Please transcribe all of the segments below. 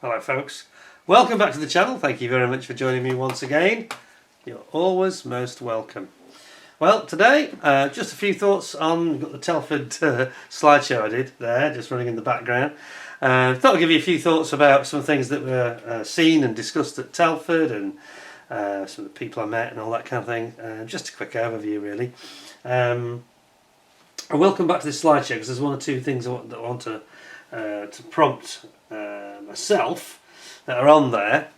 Hello folks, welcome back to the channel. Thank you very much for joining me once again. You're always most welcome. Well, today just a few thoughts on the Telford slideshow I did there, just running in the background. Thought I'd give you a few thoughts about some things that were seen and discussed at Telford and some of the people I met and all that kind of thing. Just a quick overview really. And welcome back to this slideshow because there's one or two things that I want to prompt myself that are on there.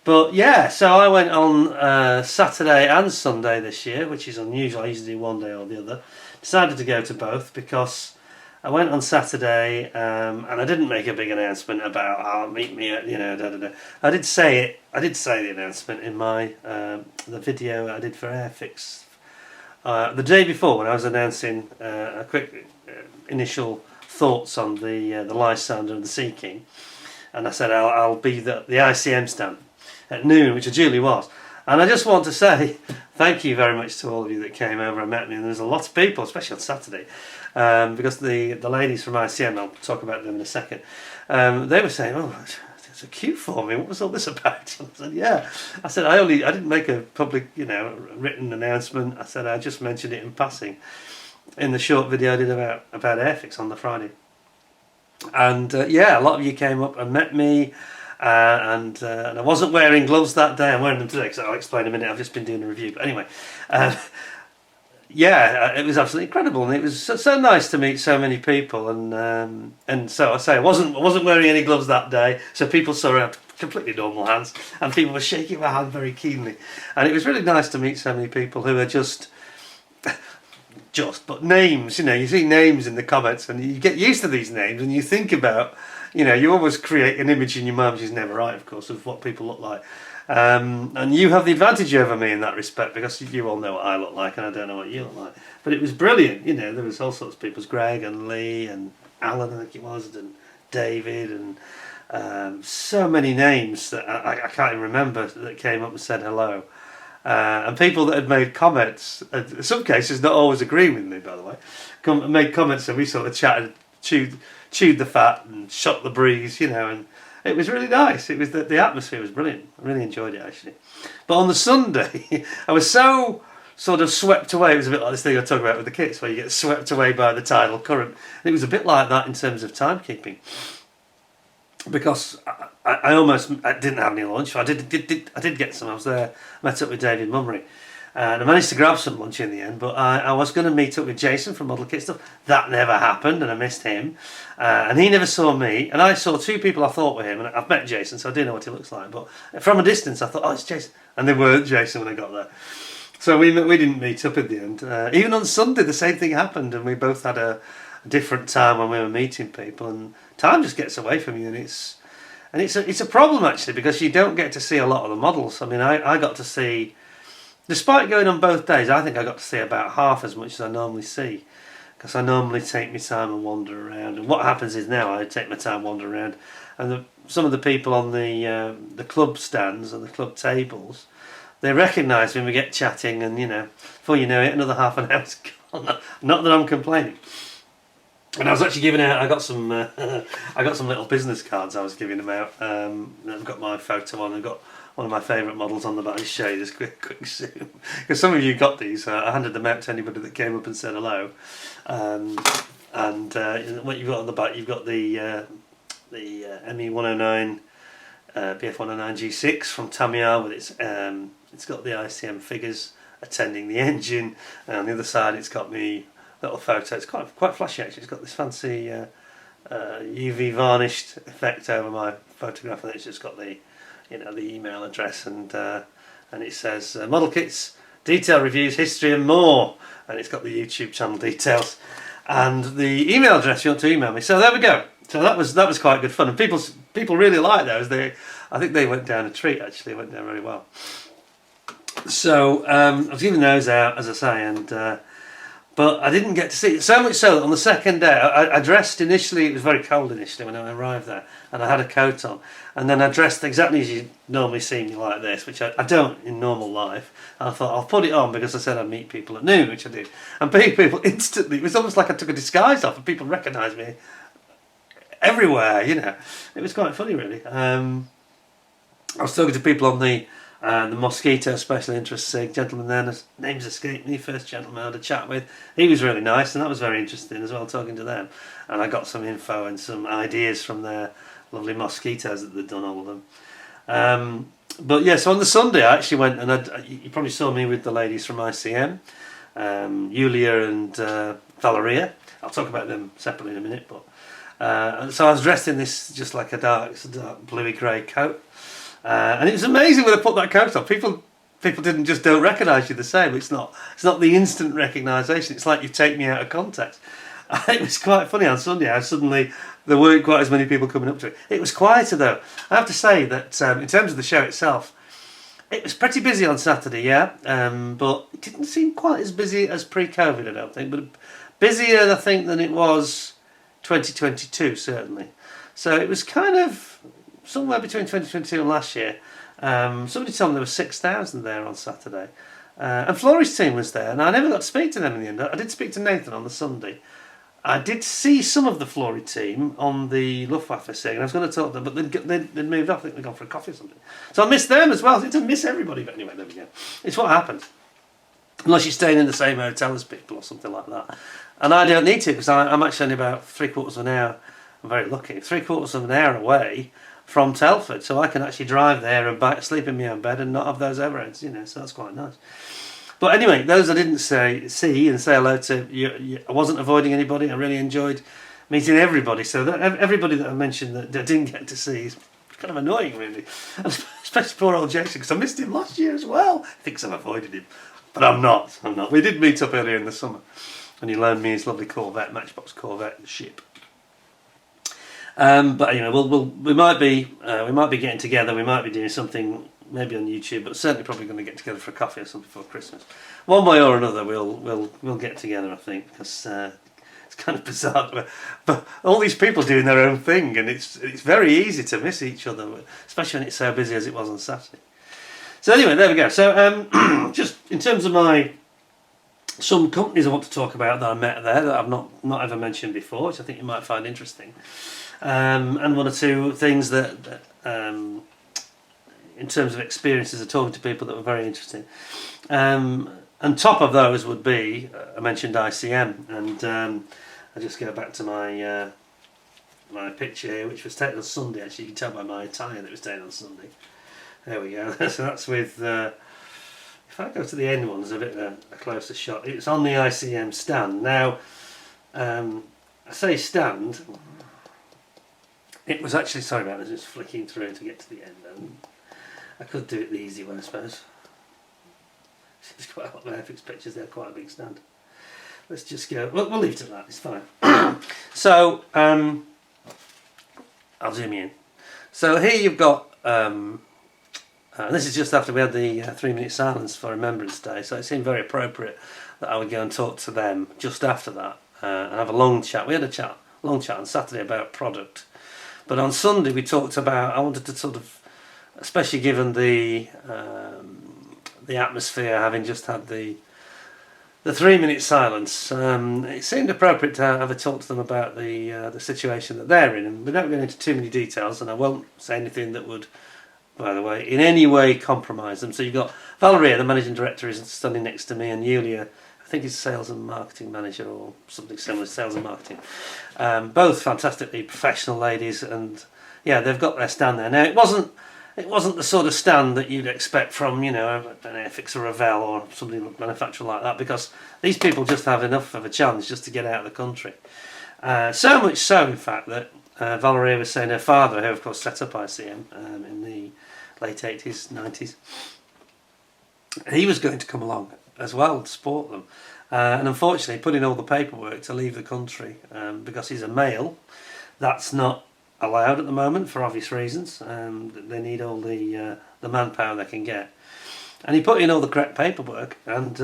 But yeah, so I went on Saturday and Sunday this year, which is unusual. I usually do one day or the other. Decided to go to both because I went on Saturday and I didn't make a big announcement about meet me at I did say it. I did say the announcement in my the video I did for Airfix the day before when I was announcing a quick initial thoughts on the Lysander and the Sea King, and I said I'll be the ICM stand at noon, which I duly was. And I just want to say thank you very much to all of you that came over and met me, and there's a lot of people, especially on Saturday, because the ladies from ICM, I'll talk about them in a second, they were saying, oh, it's a queue for me, what was all this about? And I said, yeah. I said I didn't make a public written announcement. I said I just mentioned it in passing in the short video I did about Airfix on the Friday. And yeah, a lot of you came up and met me, and I wasn't wearing gloves that day. I'm wearing them today, so I'll explain in a minute. I've just been doing a review, but anyway, yeah, it was absolutely incredible, and it was so nice to meet so many people. And so I say I wasn't wearing any gloves that day, so people saw I had completely normal hands, and people were shaking my hand very keenly, and it was really nice to meet so many people who are just but names, you see names in the comments and you get used to these names and you think about, you always create an image in your mind, which is never right, of course, of what people look like. And you have the advantage over me in that respect because you all know what I look like and I don't know what you look like. But it was brilliant, there was all sorts of people, Greg and Lee and Alan, I think it was, and David, and so many names that I can't even remember that came up and said hello. And people that had made comments, in some cases not always agreeing with me, by the way, made comments, and we sort of chatted, chewed the fat and shot the breeze, and it was really nice. It was the atmosphere was brilliant. I really enjoyed it actually. But on the Sunday, I was so sort of swept away. It was a bit like this thing I talk about with the kids, where you get swept away by the tidal current. And it was a bit like that in terms of timekeeping, because I didn't have any lunch. I did get some. I was there, met up with David Mummery, and I managed to grab some lunch in the end. But I was going to meet up with Jason from Model Kit Stuff. That never happened, and I missed him. And he never saw me. And I saw two people I thought were him, and I've met Jason, so I do know what he looks like. But from a distance, I thought, oh, it's Jason, and they weren't Jason when I got there. So we didn't meet up in the end. Even on Sunday, the same thing happened, and we both had a different time when we were meeting people, and time just gets away from you, and it's a problem actually, because you don't get to see a lot of the models. I mean, I got to see, despite going on both days, I think I got to see about half as much as I normally see, because I normally take my time and wander around. And what happens is now I take my time, wander around, and some of the people on the club stands and the club tables, they recognise when we get chatting, and before you know it, another half an hour's gone. Not that I'm complaining. And I was actually giving out. I got some little business cards. I was giving them out. I've got my photo on. I've got one of my favourite models on the back. I'll show you this quick zoom, because some of you got these. I handed them out to anybody that came up and said hello. And what you've got on the back, you've got the ME109 BF109 G6 from Tamiya with it's got the ICM figures attending the engine, and on the other side it's got me little photo. It's quite flashy actually. It's got this fancy UV varnished effect over my photograph, and it's just got the the email address, and it says model kits, detail reviews, history and more, and it's got the YouTube channel details and the email address if you want to email me. So there we go. So that was quite good fun, and people really liked those. I think they went down a treat actually. It went down really well. So I was giving those out, as I say, and but I didn't get to see it. So much so that on the second day, I dressed initially, it was very cold initially when I arrived there, and I had a coat on. And then I dressed exactly as you normally see me, like this, which I don't in normal life. And I thought, I'll put it on because I said I'd meet people at noon, which I did. And people instantly, it was almost like I took a disguise off, and people recognised me everywhere, you know. It was quite funny, really. I was talking to people on the mosquito special interest SIG gentleman there, his name's escaped me, first gentleman I had a chat with. He was really nice, and that was very interesting as well, talking to them. And I got some info and some ideas from their lovely mosquitoes that they'd done, all of them. But yeah, so on the Sunday I actually went, and you probably saw me with the ladies from ICM, Yulia and Valeriia. I'll talk about them separately in a minute. But so I was dressed in this just like a dark bluey grey coat, and it was amazing when I put that coat on. People don't recognise you the same. It's not the instant recognition. It's like you take me out of context. It was quite funny on Sunday how suddenly there weren't quite as many people coming up to it. It was quieter though. I have to say that in terms of the show itself, it was pretty busy on Saturday, yeah, but it didn't seem quite as busy as pre-COVID, I don't think, but busier, I think, than it was 2022, certainly. So it was kind of somewhere between 2022 and last year. Somebody told me there was 6,000 there on Saturday. And Florey's team was there, and I never got to speak to them in the end. I did speak to Nathan on the Sunday. I did see some of the Florey team on the Luftwaffe SIG, and I was going to talk to them, but they'd moved off. I think they'd gone for a coffee or something. So I missed them as well. I didn't miss everybody, but anyway, there we go. It's what happens. Unless you're staying in the same hotel as people or something like that. And I don't need to, because I'm actually only about 3/4 of an hour, I'm very lucky, 3/4 of an hour away from Telford, so I can actually drive there and back, sleep in my own bed and not have those overheads, you know, so that's quite nice. But anyway, those I didn't see and say hello to, I wasn't avoiding anybody. I really enjoyed meeting everybody. So everybody that I mentioned that I didn't get to see is kind of annoying, really. And especially poor old Jason, because I missed him last year as well. I think I've avoided him. But I'm not. We did meet up earlier in the summer, and he loaned me his lovely Corvette, Matchbox Corvette ship. But anyway, we might be getting together. We might be doing something maybe on YouTube, but certainly probably going to get together for a coffee or something before Christmas. One way or another, we'll get together, I think, because it's kind of bizarre. But all these people doing their own thing, and it's very easy to miss each other, especially when it's so busy as it was on Saturday. So anyway, there we go. So just in terms of some companies I want to talk about that I met there that I've not ever mentioned before, which I think you might find interesting, and one or two things that in terms of experiences of talking to people that were very interesting. And top of those would be, I mentioned ICM, and I'll just go back to my my picture here, which was taken on Sunday. Actually, you can tell by my attire that it was taken on Sunday. There we go. So that's with, if I go to the end one, there's a bit of a closer shot. It's on the ICM stand. Now, I say stand, it was actually, sorry about this, just flicking through to get to the end. I could do it the easy way, I suppose. There's quite a lot of Airfix pictures there, quite a big stand. Let's just go, we'll leave it at that, it's fine. So, I'll zoom in. So here you've got, this is just after we had the 3-minute silence for Remembrance Day, so it seemed very appropriate that I would go and talk to them just after that and have a long chat. We had a long chat on Saturday about product, but on Sunday we talked about, I wanted to sort of, especially given the atmosphere, having just had the 3-minute silence, it seemed appropriate to have a talk to them about the situation that they're in, and without going into too many details, and I won't say anything that would, by the way, in any way compromise them. So you've got Valeriia, the managing director, is standing next to me, and Yulia, I think he's sales and marketing manager or something similar, sales and marketing. Both fantastically professional ladies, and yeah, they've got their stand there. Now it wasn't the sort of stand that you'd expect from, you know, an Airfix or a Vel or something manufacturer like that, because these people just have enough of a challenge just to get out of the country. So much so, in fact, that Valeriia was saying her father, who of course set up ICM in the late 80s, 90s, he was going to come along as well to support them. And unfortunately, put in all the paperwork to leave the country because he's a male. That's not allowed at the moment for obvious reasons. They need all the manpower they can get, and he put in all the correct paperwork, and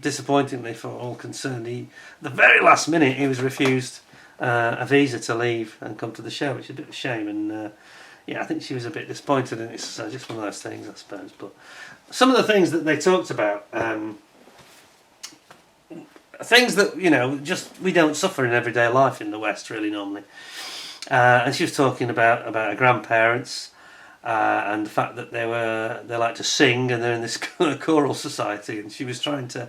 disappointingly for all concerned, the very last minute he was refused a visa to leave and come to the show, which is a bit of a shame. And yeah, I think she was a bit disappointed, and it's just one of those things, I suppose. But some of the things that they talked about, things that, you know, just we don't suffer in everyday life in the West really normally. And she was talking about her grandparents and the fact that they like to sing and they're in this choral society, and she was trying to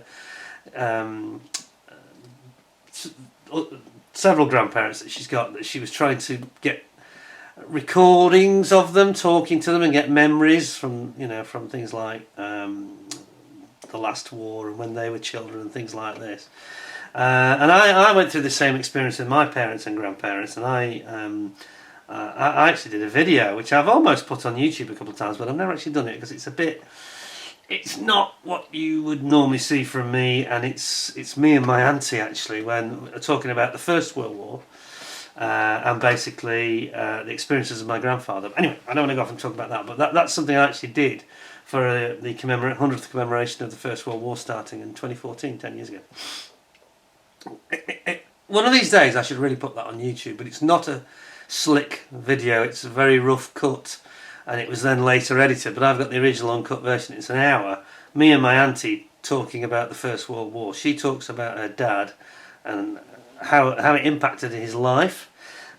several grandparents that she's got, that she was trying to get recordings of them talking to them and get memories from, you know, from things like the last war and when they were children and things like this. And I went through the same experience with my parents and grandparents, and I actually did a video which I've almost put on YouTube a couple of times, but I've never actually done it because it's not what you would normally see from me, and it's me and my auntie actually when talking about the First World War and basically the experiences of my grandfather. Anyway, I don't want to go off and talk about that, but that's something I actually did for the 100th commemoration of the First World War starting in 2014, 10 years ago. One of these days I should really put that on YouTube, but it's not a slick video, it's a very rough cut, and it was then later edited, but I've got the original uncut version. It's an hour, me and my auntie talking about the First World War. She talks about her dad and how it impacted his life,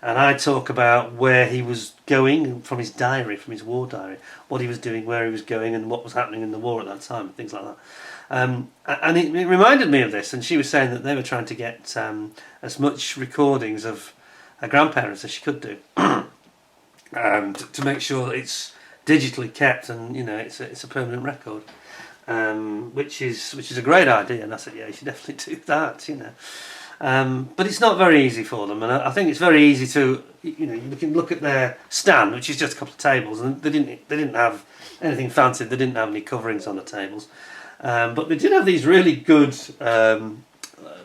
and I talk about where he was going from his diary, from his war diary, what he was doing, where he was going, and what was happening in the war at that time, things like that. And it reminded me of this, and she was saying that they were trying to get as much recordings of her grandparents as she could do, to make sure that it's digitally kept and, you know, it's a permanent record, which is a great idea. And I said, yeah, you should definitely do that, you know. But it's not very easy for them, and I think it's very easy to, you know, you can look at their stand, which is just a couple of tables, and they didn't have anything fancy. They didn't have any coverings on the tables. But they did have these really good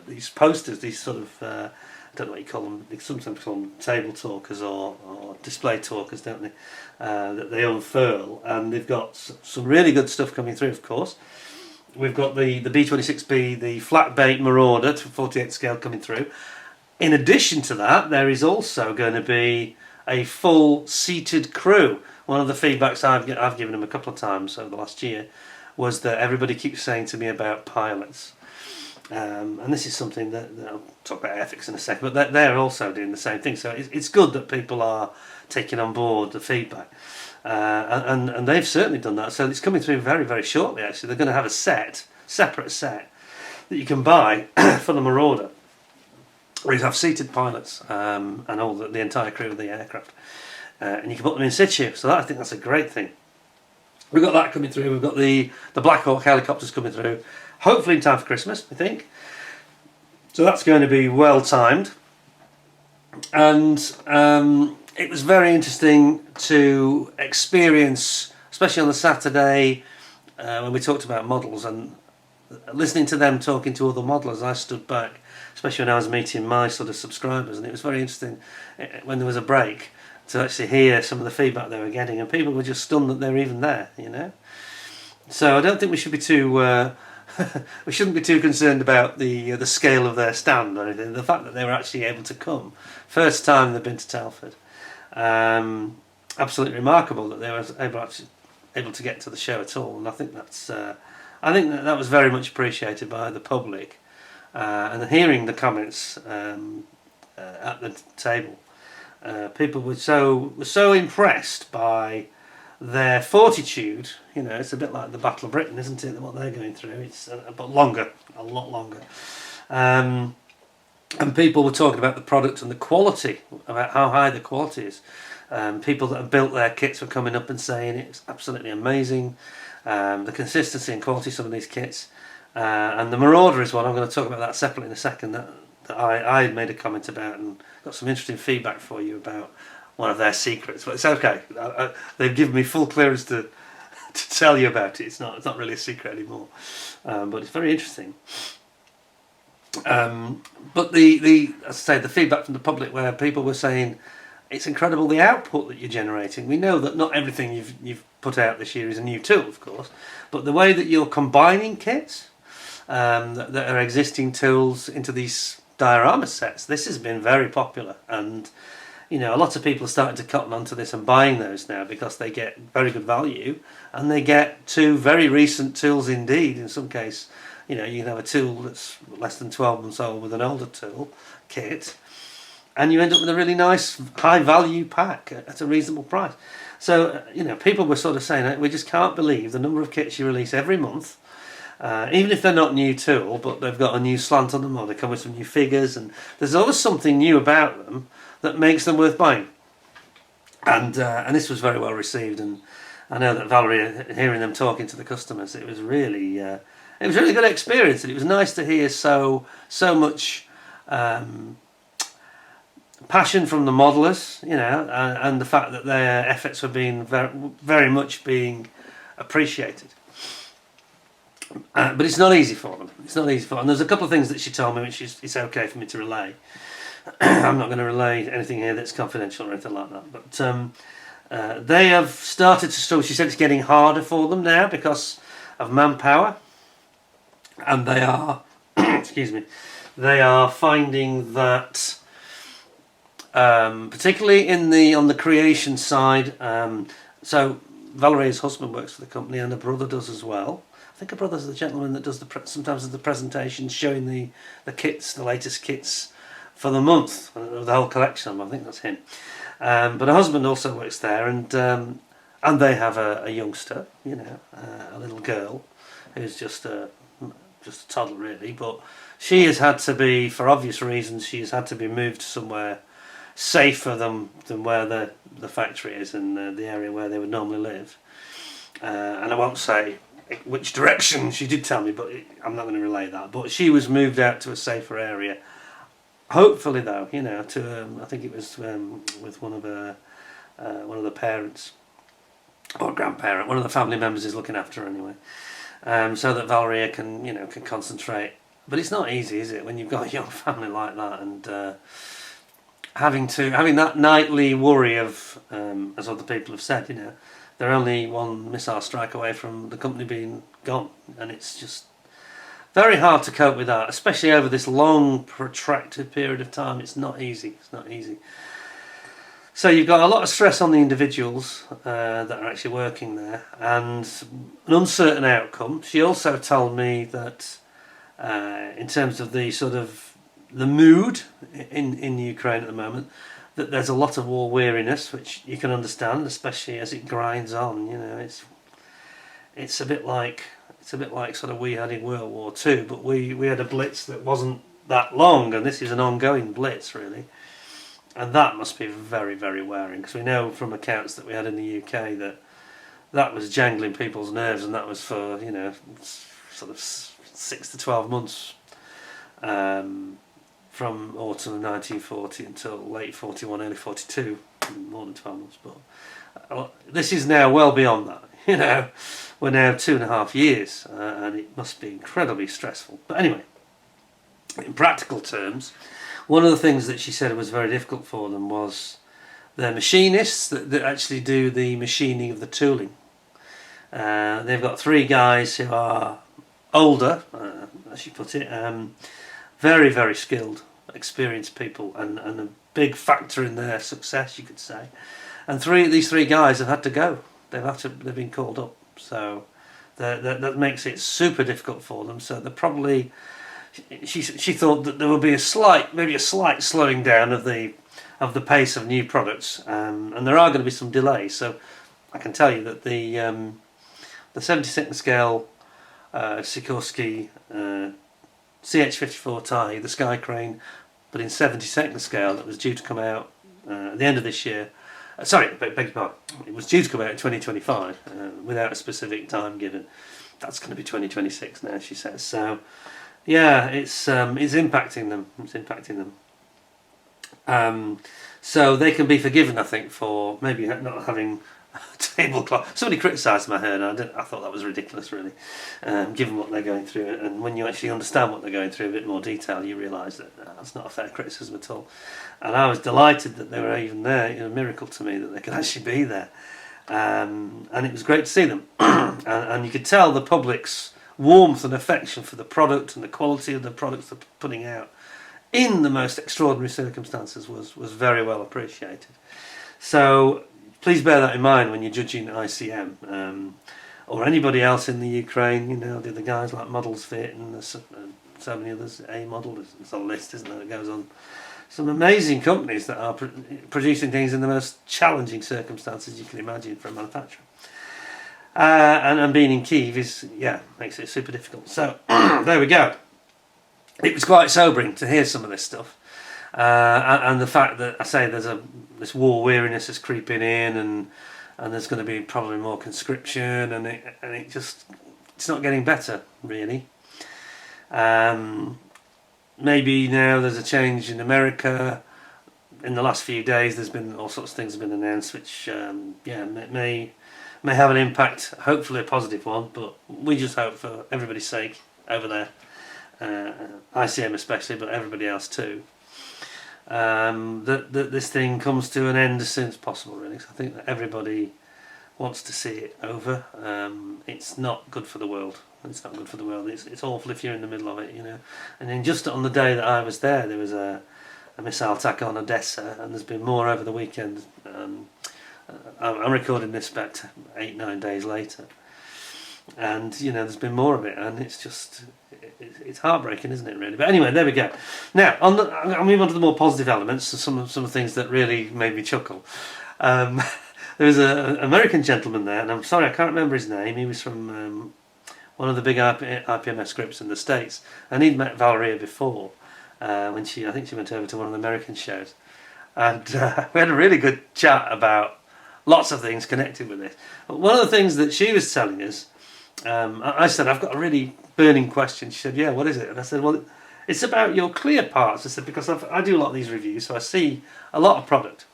these posters, these sort of I don't know what you call them. They sometimes call them table talkers or display talkers, don't they? That they unfurl, and they've got some really good stuff coming through. Of course, we've got the B26B, the flat bait Marauder to 48 scale coming through. In addition to that, there is also going to be a full seated crew. One of the feedbacks I've given them a couple of times over the last year was that everybody keeps saying to me about pilots, and this is something that I'll talk about ethics in a second, but they're also doing the same thing. So it's good that people are taking on board the feedback, and they've certainly done that. So it's coming through very, very shortly. Actually, they're going to have a separate set that you can buy for the Marauder, where you have seated pilots and all the entire crew of the aircraft, and you can put them in situ. So I think that's a great thing. We've got that coming through. We've got the Black Hawk helicopters coming through, hopefully in time for Christmas, I think. So that's going to be well timed. And it was very interesting to experience, especially on the Saturday when we talked about models, and listening to them talking to other modelers. I stood back, especially when I was meeting my sort of subscribers, and it was very interesting when there was a break to actually hear some of the feedback they were getting, and people were just stunned that they were even there, you know. So I don't think we should be too we shouldn't be too concerned about the scale of their stand or anything. The fact that they were actually able to come, first time they've been to Telford, absolutely remarkable that they were able to get to the show at all. And I think that was very much appreciated by the public, and hearing the comments at the table. People were so impressed by their fortitude. You know, it's a bit like the Battle of Britain, isn't it? What they're going through. It's but longer, a lot longer. And people were talking about the product and the quality, about how high the quality is. People that have built their kits were coming up and saying it's absolutely amazing. The consistency and quality of some of these kits. And the Marauder is one. I'm going to talk about that separately in a second. That I made a comment about and got some interesting feedback for you about one of their secrets. But it's okay. They've given me full clearance to tell you about it. It's not really a secret anymore. But it's very interesting. But as I say, the feedback from the public, where people were saying it's incredible the output that you're generating. We know that not everything you've put out this year is a new tool, of course, but the way that you're combining kits that are existing tools into these diorama sets, this has been very popular, and you know, a lot of people are starting to cotton onto this and buying those now because they get very good value, and they get two very recent tools indeed. In some case, You know, you can have a tool that's less than 12 months old with an older tool kit, and you end up with a really nice high value pack at a reasonable price. So, you know, people were sort of saying, we just can't believe the number of kits you release every month, even if they're not new tool, but they've got a new slant on them, or they come with some new figures, and there's always something new about them that makes them worth buying. And this was very well received, and I know that Valeriia, hearing them talking to the customers, it was really good experience, and it was nice to hear so much passion from the modelers, you know, and the fact that their efforts were being very much being appreciated. But it's not easy for them. It's not easy for them. And there's a couple of things that she told me which it's okay for me to relay. I'm not going to relay anything here that's confidential or anything like that. But they have started to struggle. She said it's getting harder for them now because of manpower, and they are, excuse me, they are finding that, particularly on the creation side. So Valeriia's husband works for the company, and her brother does as well. I think her brother's the gentleman that does sometimes the presentations showing the kits, the latest kits for the month, the whole collection. I think that's him. But her husband also works there, and they have a youngster, you know, a little girl who's just a toddler really. But she has had to be, for obvious reasons, she has had to be moved to somewhere safer than where the factory is and the area where they would normally live. And I won't say which direction, she did tell me, but I'm not going to relay that. But she was moved out to a safer area. Hopefully, though, you know, to I think it was with one of the parents or grandparent, one of the family members is looking after her anyway, so that Valeriia can concentrate. But it's not easy, is it, when you've got a young family like that, and having that nightly worry of, as other people have said, you know, they're only one missile strike away from the company being gone, and it's just very hard to cope with that, especially over this long, protracted period of time. It's not easy. It's not easy. So you've got a lot of stress on the individuals that are actually working there, and an uncertain outcome. She also told me that in terms of the sort of the mood in Ukraine at the moment, that there's a lot of war weariness, which you can understand, especially as it grinds on. You know, it's a bit like sort of we had in World War II, but we had a blitz that wasn't that long, and this is an ongoing blitz really, and that must be very, very wearing, because we know from accounts that we had in the UK that was jangling people's nerves, and that was for, you know, sort of 6 to 12 months. From autumn of 1940 until late 41, early 42, more than 12 months. But this is now well beyond that. You know, we're now 2.5 years, and it must be incredibly stressful. But anyway, in practical terms, one of the things that she said was very difficult for them was their machinists that actually do the machining of the tooling. They've got 3 guys who are older, as she put it, very, very skilled, experienced people, and a big factor in their success, you could say. And these three guys have had to go. They've been called up. So that makes it super difficult for them. So they're probably, she thought that there would be maybe a slight slowing down of the pace of new products, and there are going to be some delays. So I can tell you that the 72nd scale Sikorsky CH-54 TIE, the Sky Crane, but in 72nd scale, that was due to come out at the end of this year. Beg your pardon. It was due to come out in 2025 without a specific time given. That's going to be 2026 now, she says. So, yeah, it's impacting them. It's impacting them. So they can be forgiven, I think, for maybe not having tablecloth. Somebody criticised my hair, and I thought that was ridiculous, really, given what they're going through. And when you actually understand what they're going through in a bit more detail, you realise that that's not a fair criticism at all. And I was delighted that they were even there. A miracle to me that they could actually be there. And it was great to see them. and you could tell the public's warmth and affection for the product and the quality of the products they're putting out in the most extraordinary circumstances was very well appreciated. So please bear that in mind when you're judging ICM. or anybody else in the Ukraine. You know, the other guys like Models Fit and there's so many others. A Model, there's a list, isn't there, that goes on. Some amazing companies that are producing things in the most challenging circumstances you can imagine for a manufacturer. And being in Kyiv is, makes it super difficult. So there we go. It was quite sobering to hear some of this stuff, and the fact that I say there's this war weariness is creeping in, and there's going to be probably more conscription, and it's not getting better really. Maybe now there's a change in America. In the last few days, there's been all sorts of things have been announced, which may have an impact. Hopefully, a positive one. But we just hope for everybody's sake over there, ICM especially, but everybody else too, that this thing comes to an end as soon as possible. Really, so I think that everybody wants to see it over. It's not good for the world. It's not good for the world. It's awful if you're in the middle of it, you know. And then just on the day that I was there was a missile attack on Odessa, and there's been more over the weekend. I'm recording this about 8-9 days later, and you know there's been more of it, and it's heartbreaking, isn't it? Really. But anyway, there we go. Now I'll move on to the more positive elements. Some of the things that really made me chuckle. There was an American gentleman there, and I'm sorry I can't remember his name. He was from one of the big IPMS groups in the States, and he'd met Valeriia before when I think she went over to one of the American shows, and we had a really good chat about lots of things connected with this. But one of the things that she was telling us, I said, I've got a really burning question. She said, yeah, what is it? And I said, well, it's about your clear parts. I said, because I do a lot of these reviews, so I see a lot of product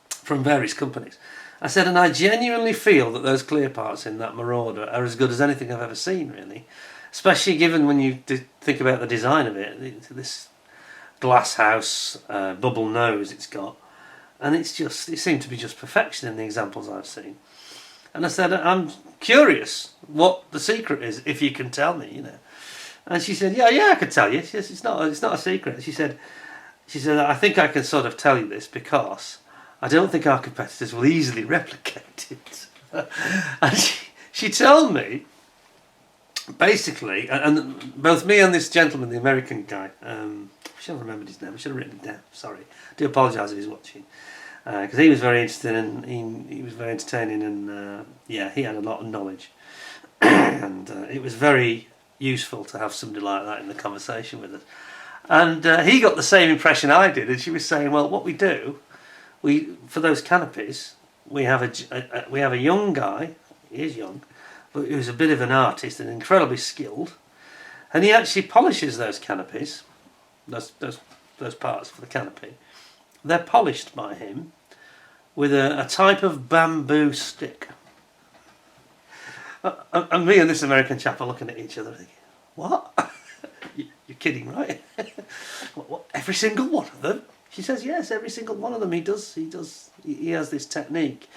from various companies. I said, and I genuinely feel that those clear parts in that Marauder are as good as anything I've ever seen, really. Especially given when you think about the design of it, this glass house bubble nose it's got, and it seemed to be just perfection in the examples I've seen. And I said, I'm curious what the secret is, if you can tell me, you know. And she said, yeah, I could tell you. She says, it's not a secret. She said, I think I can sort of tell you this because I don't think our competitors will easily replicate it. And she told me, basically, and both me and this gentleman, the American guy, I should have remembered his name, I should have written it down, sorry. I do apologise if he's watching. Because he was very interested and he was very entertaining, and he had a lot of knowledge. And it was very useful to have somebody like that in the conversation with us. And he got the same impression I did, and she was saying, well, what we do, for those canopies, we have a young guy, he is young, but who's a bit of an artist and incredibly skilled, and he actually polishes those canopies, those parts for the canopy. They're polished by him with a type of bamboo stick. And me and this American chap are looking at each other thinking, what? You're kidding, right? What, every single one of them? She says, yes, every single one of them. He has this technique.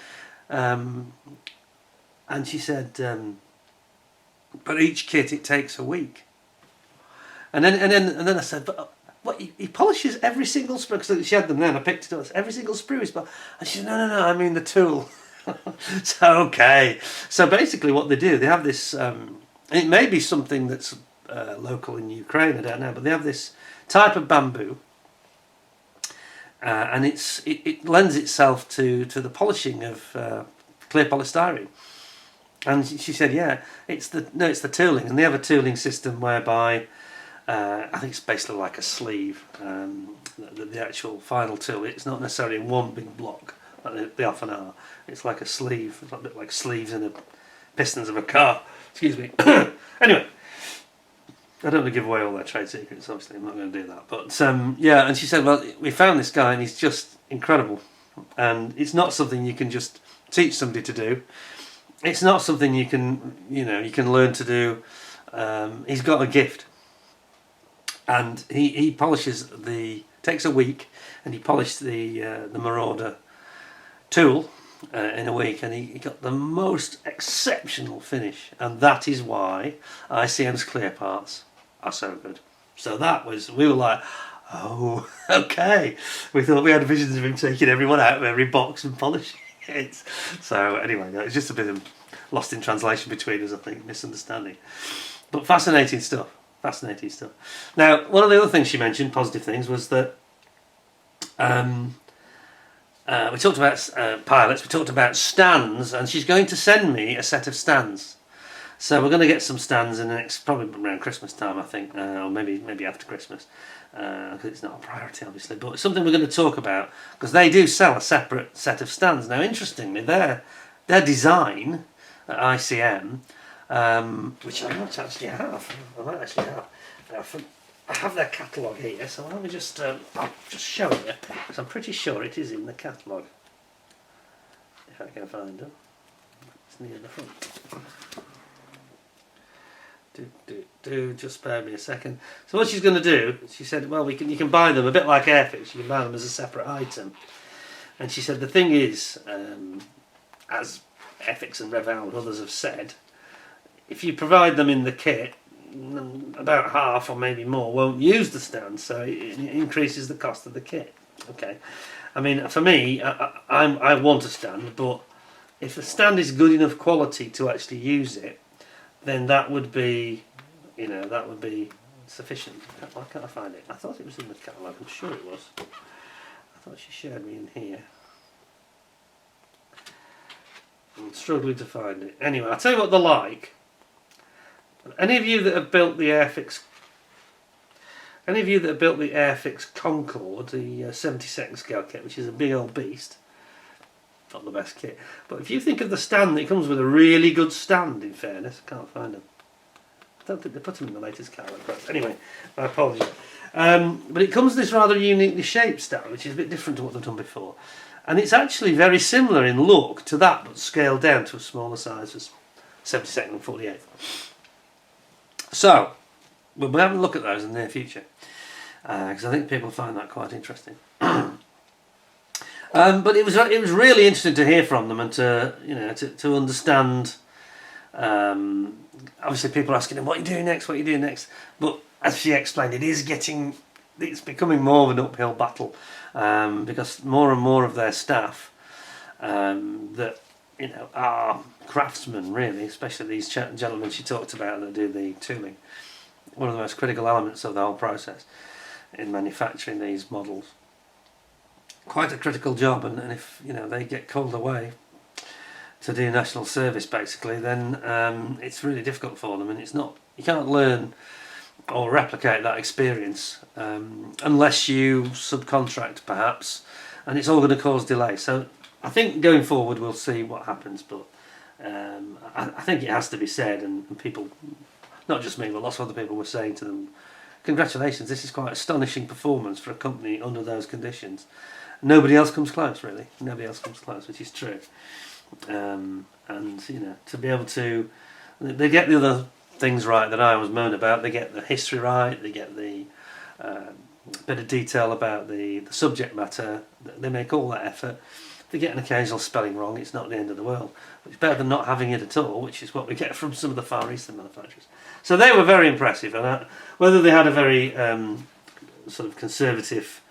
And she said, but each kit, it takes a week. And then I said, but what, he polishes every single sprue? Because she had them then, I picked it up. Every single sprue is, but and she said, no, I mean the tool. So, okay. So basically what they do, they have this, it may be something that's local in Ukraine, I don't know, but they have this type of bamboo, and it lends itself to the polishing of clear polystyrene. And she said, yeah, it's the tooling, and they have a tooling system whereby I think it's basically like a sleeve. The actual final tool, it's not necessarily in one big block like they often are. It's like a sleeve, it's a bit like sleeves in the pistons of a car. Excuse me. Anyway, I don't want to give away all their trade secrets, obviously, I'm not going to do that. But and she said, well, we found this guy and he's just incredible. And it's not something you can just teach somebody to do. It's not something you can learn to do. He's got a gift. And he polishes takes a week, and he polished the Marauder tool in a week, and he got the most exceptional finish, and that is why ICM's clear parts are so good. So we were like, oh, okay. We thought we had visions of him taking everyone out of every box and polishing it. So anyway, it's just a bit of lost in translation between us, I think, misunderstanding. But fascinating stuff. Fascinating stuff. Now, one of the other things she mentioned, positive things, was that we talked about pilots, we talked about stands, and she's going to send me a set of stands. So we're going to get some stands in the next, probably around Christmas time, I think, or maybe after Christmas, because it's not a priority, obviously. But it's something we're going to talk about, because they do sell a separate set of stands. Now, interestingly, their design at ICM, which I might actually have. I have their catalogue here, so let me just I'll just show you, because I'm pretty sure it is in the catalogue. If I can find it. It's near the front. Just spare me a second. So what she's going to do, she said, well, you can buy them a bit like Airfix. You can buy them as a separate item. And she said the thing is, as Airfix and Reval and others have said, if you provide them in the kit, about half or maybe more won't use the stand, so it increases the cost of the kit. Okay, I mean, for me, I want a stand, but if the stand is good enough quality to actually use it, then that would be, that would be sufficient. Why can't I find it? I thought it was in the catalogue. I'm sure it was. I thought she showed me in here. I'm struggling to find it. Anyway, I'll tell you what they're like. Any of you that have built the Airfix Concorde, the 72nd scale kit, which is a big old beast, not the best kit, but if you think of the stand, it comes with a really good stand, in fairness. I can't find them. I don't think they put them in the latest catalogue. Anyway, my apologies. But it comes with this rather uniquely shaped stand, which is a bit different to what they've done before. And it's actually very similar in look to that, but scaled down to a smaller size as 72nd and 48th. So, we'll be having a look at those in the near future, because I think people find that quite interesting. But it was really interesting to hear from them and to understand. Obviously, people are asking them, "What are you doing next? What are you doing next?" But as she explained, it's becoming more of an uphill battle, because more and more of their staff that are craftsmen, really, especially these gentlemen she talked about that do the tooling. One of the most critical elements of the whole process in manufacturing these models. Quite a critical job, and if they get called away to do national service, basically, then it's really difficult for them, and you can't learn or replicate that experience unless you subcontract, perhaps, and it's all going to cause delay. So I think going forward we'll see what happens, but I think it has to be said, and people, not just me, but lots of other people were saying to them, congratulations, this is quite an astonishing performance for a company under those conditions. Nobody else comes close, really. Nobody else comes close, which is true. And to be able to, they get the other things right that I was moaning about. They get the history right. They get the bit of detail about the subject matter. They make all that effort. They get an occasional spelling wrong. It's not the end of the world. It's better than not having it at all, which is what we get from some of the Far Eastern manufacturers. So they were very impressive, and whether they had a very sort of conservative,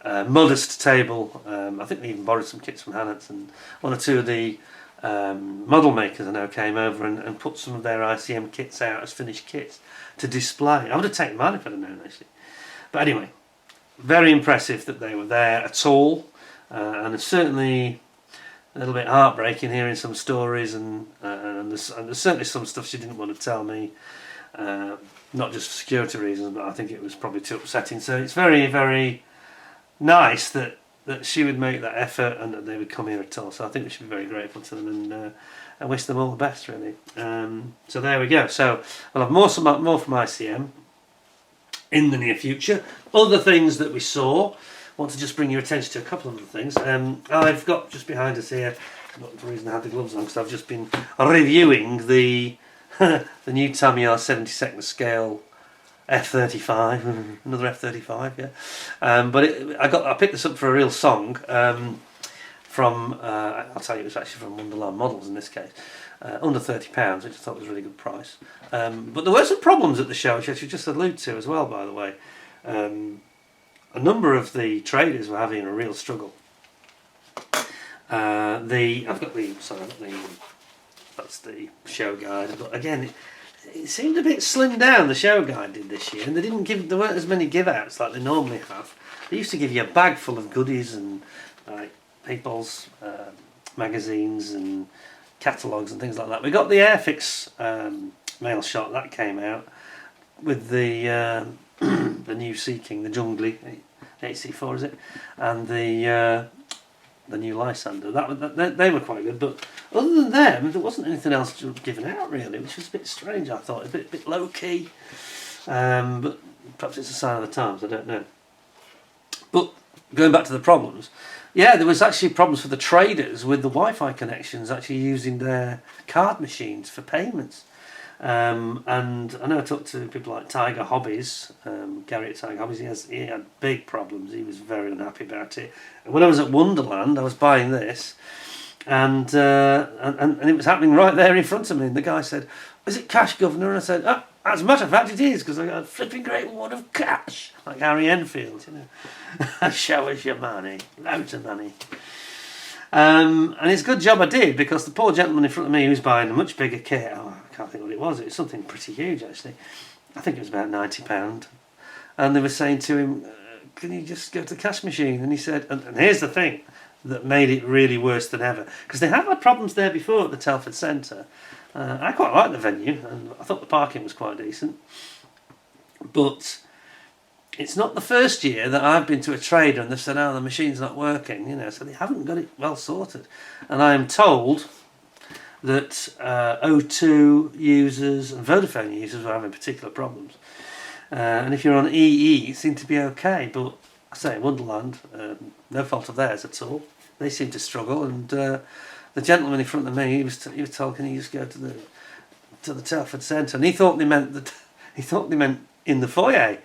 modest table. I think they even borrowed some kits from Hannets, and one or two of the model makers I know came over and put some of their ICM kits out as finished kits to display. I would have taken mine if I'd have known, actually. But anyway, very impressive that they were there at all, and it's certainly a little bit heartbreaking hearing some stories, and there's certainly some stuff she didn't want to tell me, not just for security reasons, but I think it was probably too upsetting. So it's very, very nice that she would make that effort and that they would come here at all. So I think we should be very grateful to them, and I wish them all the best, really. So there we go. So we'll have more from ICM in the near future. Other things that we saw, I want to just bring your attention to a couple of other things. I've got just behind us here, not the reason I had the gloves on, because I've just been reviewing the the new Tamiya 72nd scale F35, another F35, yeah. But I picked this up for a real song from, I'll tell you, it was actually from Wonderland Models in this case, under £30, which I thought was a really good price. But there were some problems at the show, which I should just allude to as well, by the way. A number of the traders were having a real struggle. I've got the that's the show guide. But again, it seemed a bit slimmed down. The show guide did this year, and there weren't as many give outs like they normally have. They used to give you a bag full of goodies and like people's magazines and catalogues and things like that. We got the Airfix mail shot that came out with the the new Sea King, the Jungly HC4 is it, and the new Lysander. They were quite good, but other than them, there wasn't anything else given out really, which was a bit strange. I thought a bit low key, but perhaps it's a sign of the times. I don't know. But going back to the problems, yeah, there was actually problems for the traders with the Wi-Fi connections actually using their card machines for payments. And I know I talked to people like Tiger Hobbies, Gary at Tiger Hobbies. He had big problems. He was very unhappy about it. And when I was at Wonderland, I was buying this, and it was happening right there in front of me. And the guy said, "Is it cash, Governor?" And I said, "Oh, as a matter of fact, it is, because I got a flipping great wad of cash, like Harry Enfield, you know. Show us your money, loads of money." And it's a good job I did, because the poor gentleman in front of me who was buying a much bigger kit, I can't think what it was something pretty huge actually, I think it was about £90, and they were saying to him, "Can you just go to the cash machine?" And he said, and here's the thing that made it really worse than ever, because they have had problems there before at the Telford Centre. I quite liked the venue, and I thought the parking was quite decent, but it's not the first year that I've been to a trader and they've said, "Oh, the machine's not working," you know, so they haven't got it well sorted. And I am told that O2 users and Vodafone users were having particular problems. And if you're on EE, it seemed to be okay, but I say Wonderland, no fault of theirs at all. They seem to struggle, and the gentleman in front of me, he was told, "Can you just go to the Telford Centre?" And he thought they meant in the foyer.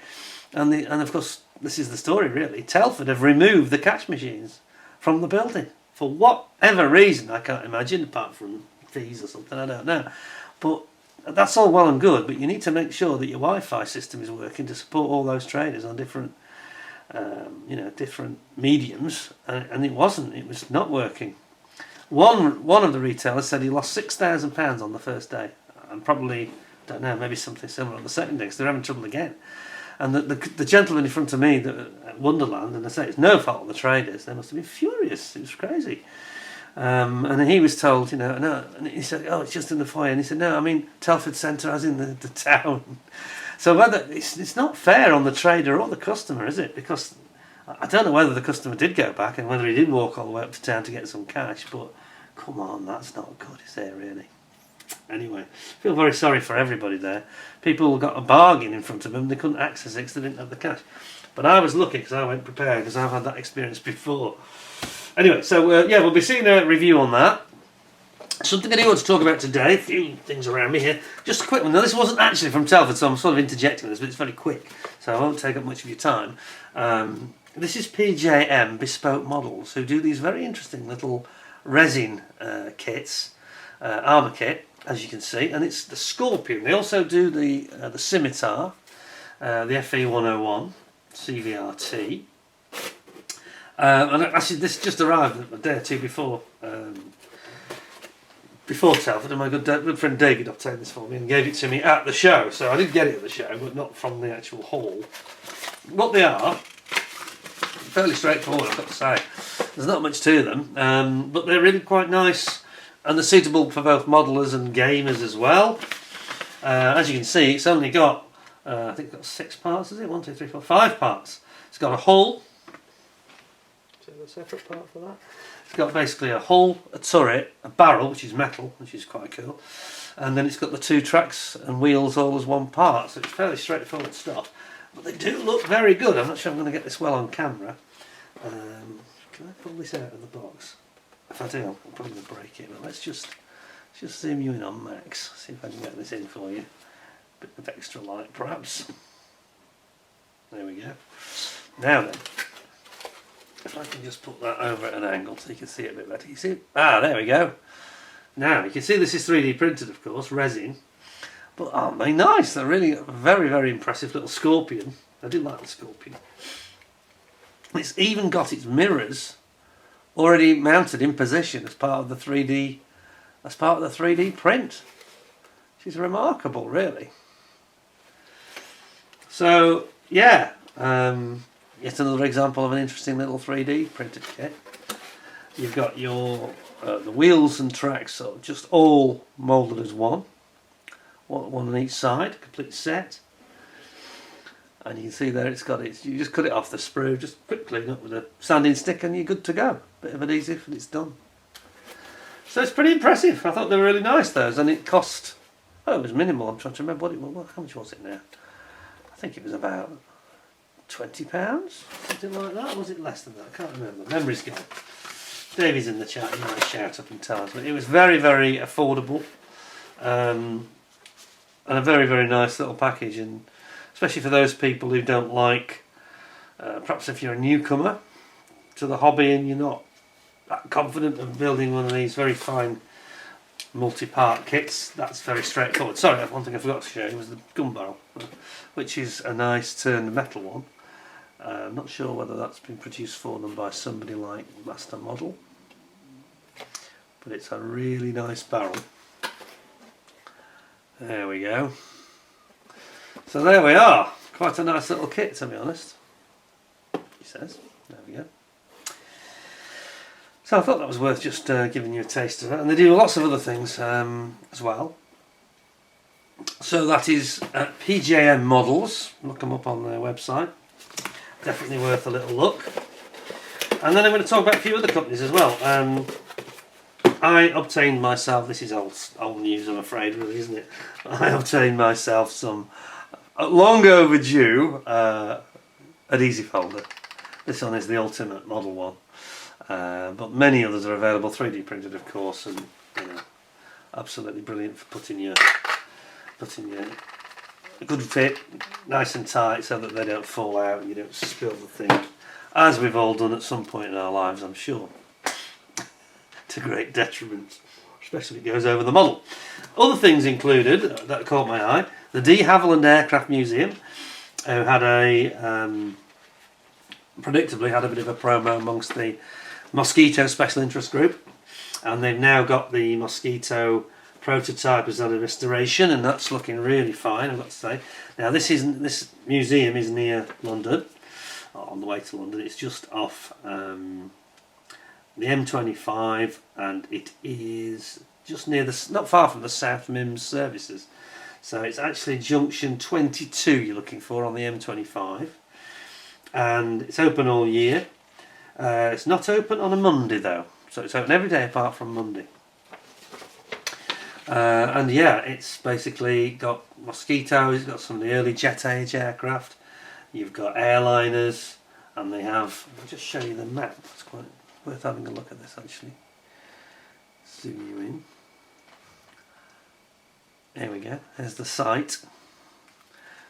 And of course, this is the story really. Telford have removed the cash machines from the building for whatever reason. I can't imagine, apart from fees or something. I don't know. But that's all well and good. But you need to make sure that your Wi-Fi system is working to support all those traders on different, different mediums. And it wasn't. It was not working. One of the retailers said he lost £6,000 on the first day, and probably, don't know, maybe something similar on the second day, because they're having trouble again. And the gentleman in front of me at Wonderland, and I say it's no fault of the traders, they must have been furious. It was crazy. And he was told, no, and he said, "Oh, it's just in the foyer." And he said, "No, I mean Telford Centre, as in the town." So whether it's not fair on the trader or the customer, is it? Because I don't know whether the customer did go back and whether he did walk all the way up to town to get some cash, but come on, that's not good, is it, really? Anyway, I feel very sorry for everybody there. People got a bargain in front of them, they couldn't access it because they didn't have the cash. But I was lucky because I went prepared, because I've had that experience before. Anyway, so we'll be seeing a review on that. Something I do want to talk about today, a few things around me here. Just a quick one. Now, this wasn't actually from Telford, so I'm sort of interjecting this, but it's very quick, so I won't take up much of your time. This is PJM Bespoke Models, who do these very interesting little resin kits, armour kit, as you can see, and it's the Scorpion. They also do the Scimitar, the FE101 CVRT, and actually this just arrived a day or two before Telford, and my good friend David obtained this for me and gave it to me at the show. So I did get it at the show, but not from the actual hall. What they are, fairly straightforward, I've got to say. There's not much to them, but they're really quite nice. And they're suitable for both modelers and gamers as well. As you can see, it's only got, I think it's got 6 parts, is it? 1, 2, 3, 4, 5 parts. It's got a hull. So a separate part for that. It's got basically a hull, a turret, a barrel, which is metal, which is quite cool. And then it's got the 2 tracks and wheels all as one part. So it's fairly straightforward stuff. But they do look very good. I'm not sure I'm going to get this well on camera. Can I pull this out of the box? If I do, I'm probably going to break it, but let's just zoom you in on max, see if I can get this in for you. Bit of extra light, perhaps. There we go. Now then, if I can just put that over at an angle so you can see it a bit better. You see? There we go. Now, you can see this is 3D printed, of course, resin. But aren't they nice? They're really very, very impressive little Scorpion. I do like the Scorpion. It's even got its mirrors already mounted in position as part of the 3D as part of the 3D print, which is remarkable, really. So yeah, yet another example of an interesting little 3D printed kit. You've got your the wheels and tracks, so just all moulded as one on each side, complete set. And you can see there it's got it. You just cut it off the sprue, just quick clean up with a sanding stick, and you're good to go. Bit of adhesive, and it's done. So it's pretty impressive. I thought they were really nice, those, and it cost. Oh, it was minimal. I'm trying to remember what it was. How much was it now? I think it was about £20, something like that. Or was it less than that? I can't remember. Memory's gone. Davey's in the chat. He might shout up and tell us. But it was very, very affordable, and a very, very nice little package. And especially for those people who don't like, perhaps if you're a newcomer to the hobby and you're not that confident of building one of these very fine multi-part kits, that's very straightforward. Sorry, one thing I forgot to show you was the gun barrel, which is a nice turned metal one. I'm not sure whether that's been produced for them by somebody like Master Model, but it's a really nice barrel. There we go. So there we are. Quite a nice little kit, to be honest, he says. There we go. So I thought that was worth just giving you a taste of it. And they do lots of other things as well. So that is PJM Models. Look them up on their website. Definitely worth a little look. And then I'm going to talk about a few other companies as well. I obtained myself, this is old news I'm afraid really, isn't it? I obtained myself some long overdue adhesive holder. This one is the Ultimate Model one. But many others are available, 3D printed of course, and you know, absolutely brilliant for putting your a good fit, nice and tight, so that they don't fall out and you don't spill the thing, as we've all done at some point in our lives, I'm sure, to great detriment, especially if it goes over the model. Other things included that caught my eye: the de Havilland Aircraft Museum, who had predictably had a bit of a promo amongst the Mosquito Special Interest Group, and they've now got the Mosquito prototype as under restoration, and that's looking really fine, I've got to say. Now this museum is near London, on the way to London. It's just off the M25, and it is just near not far from the South Mims services. So it's actually junction 22 you're looking for on the M25, and it's open all year. It's not open on a Monday though, so it's open every day apart from Monday. And yeah, it's basically got Mosquitoes, it's got some of the early jet age aircraft, you've got airliners, and they have, I'll just show you the map, it's quite worth having a look at this actually. Zoom you in. There we go, there's the site.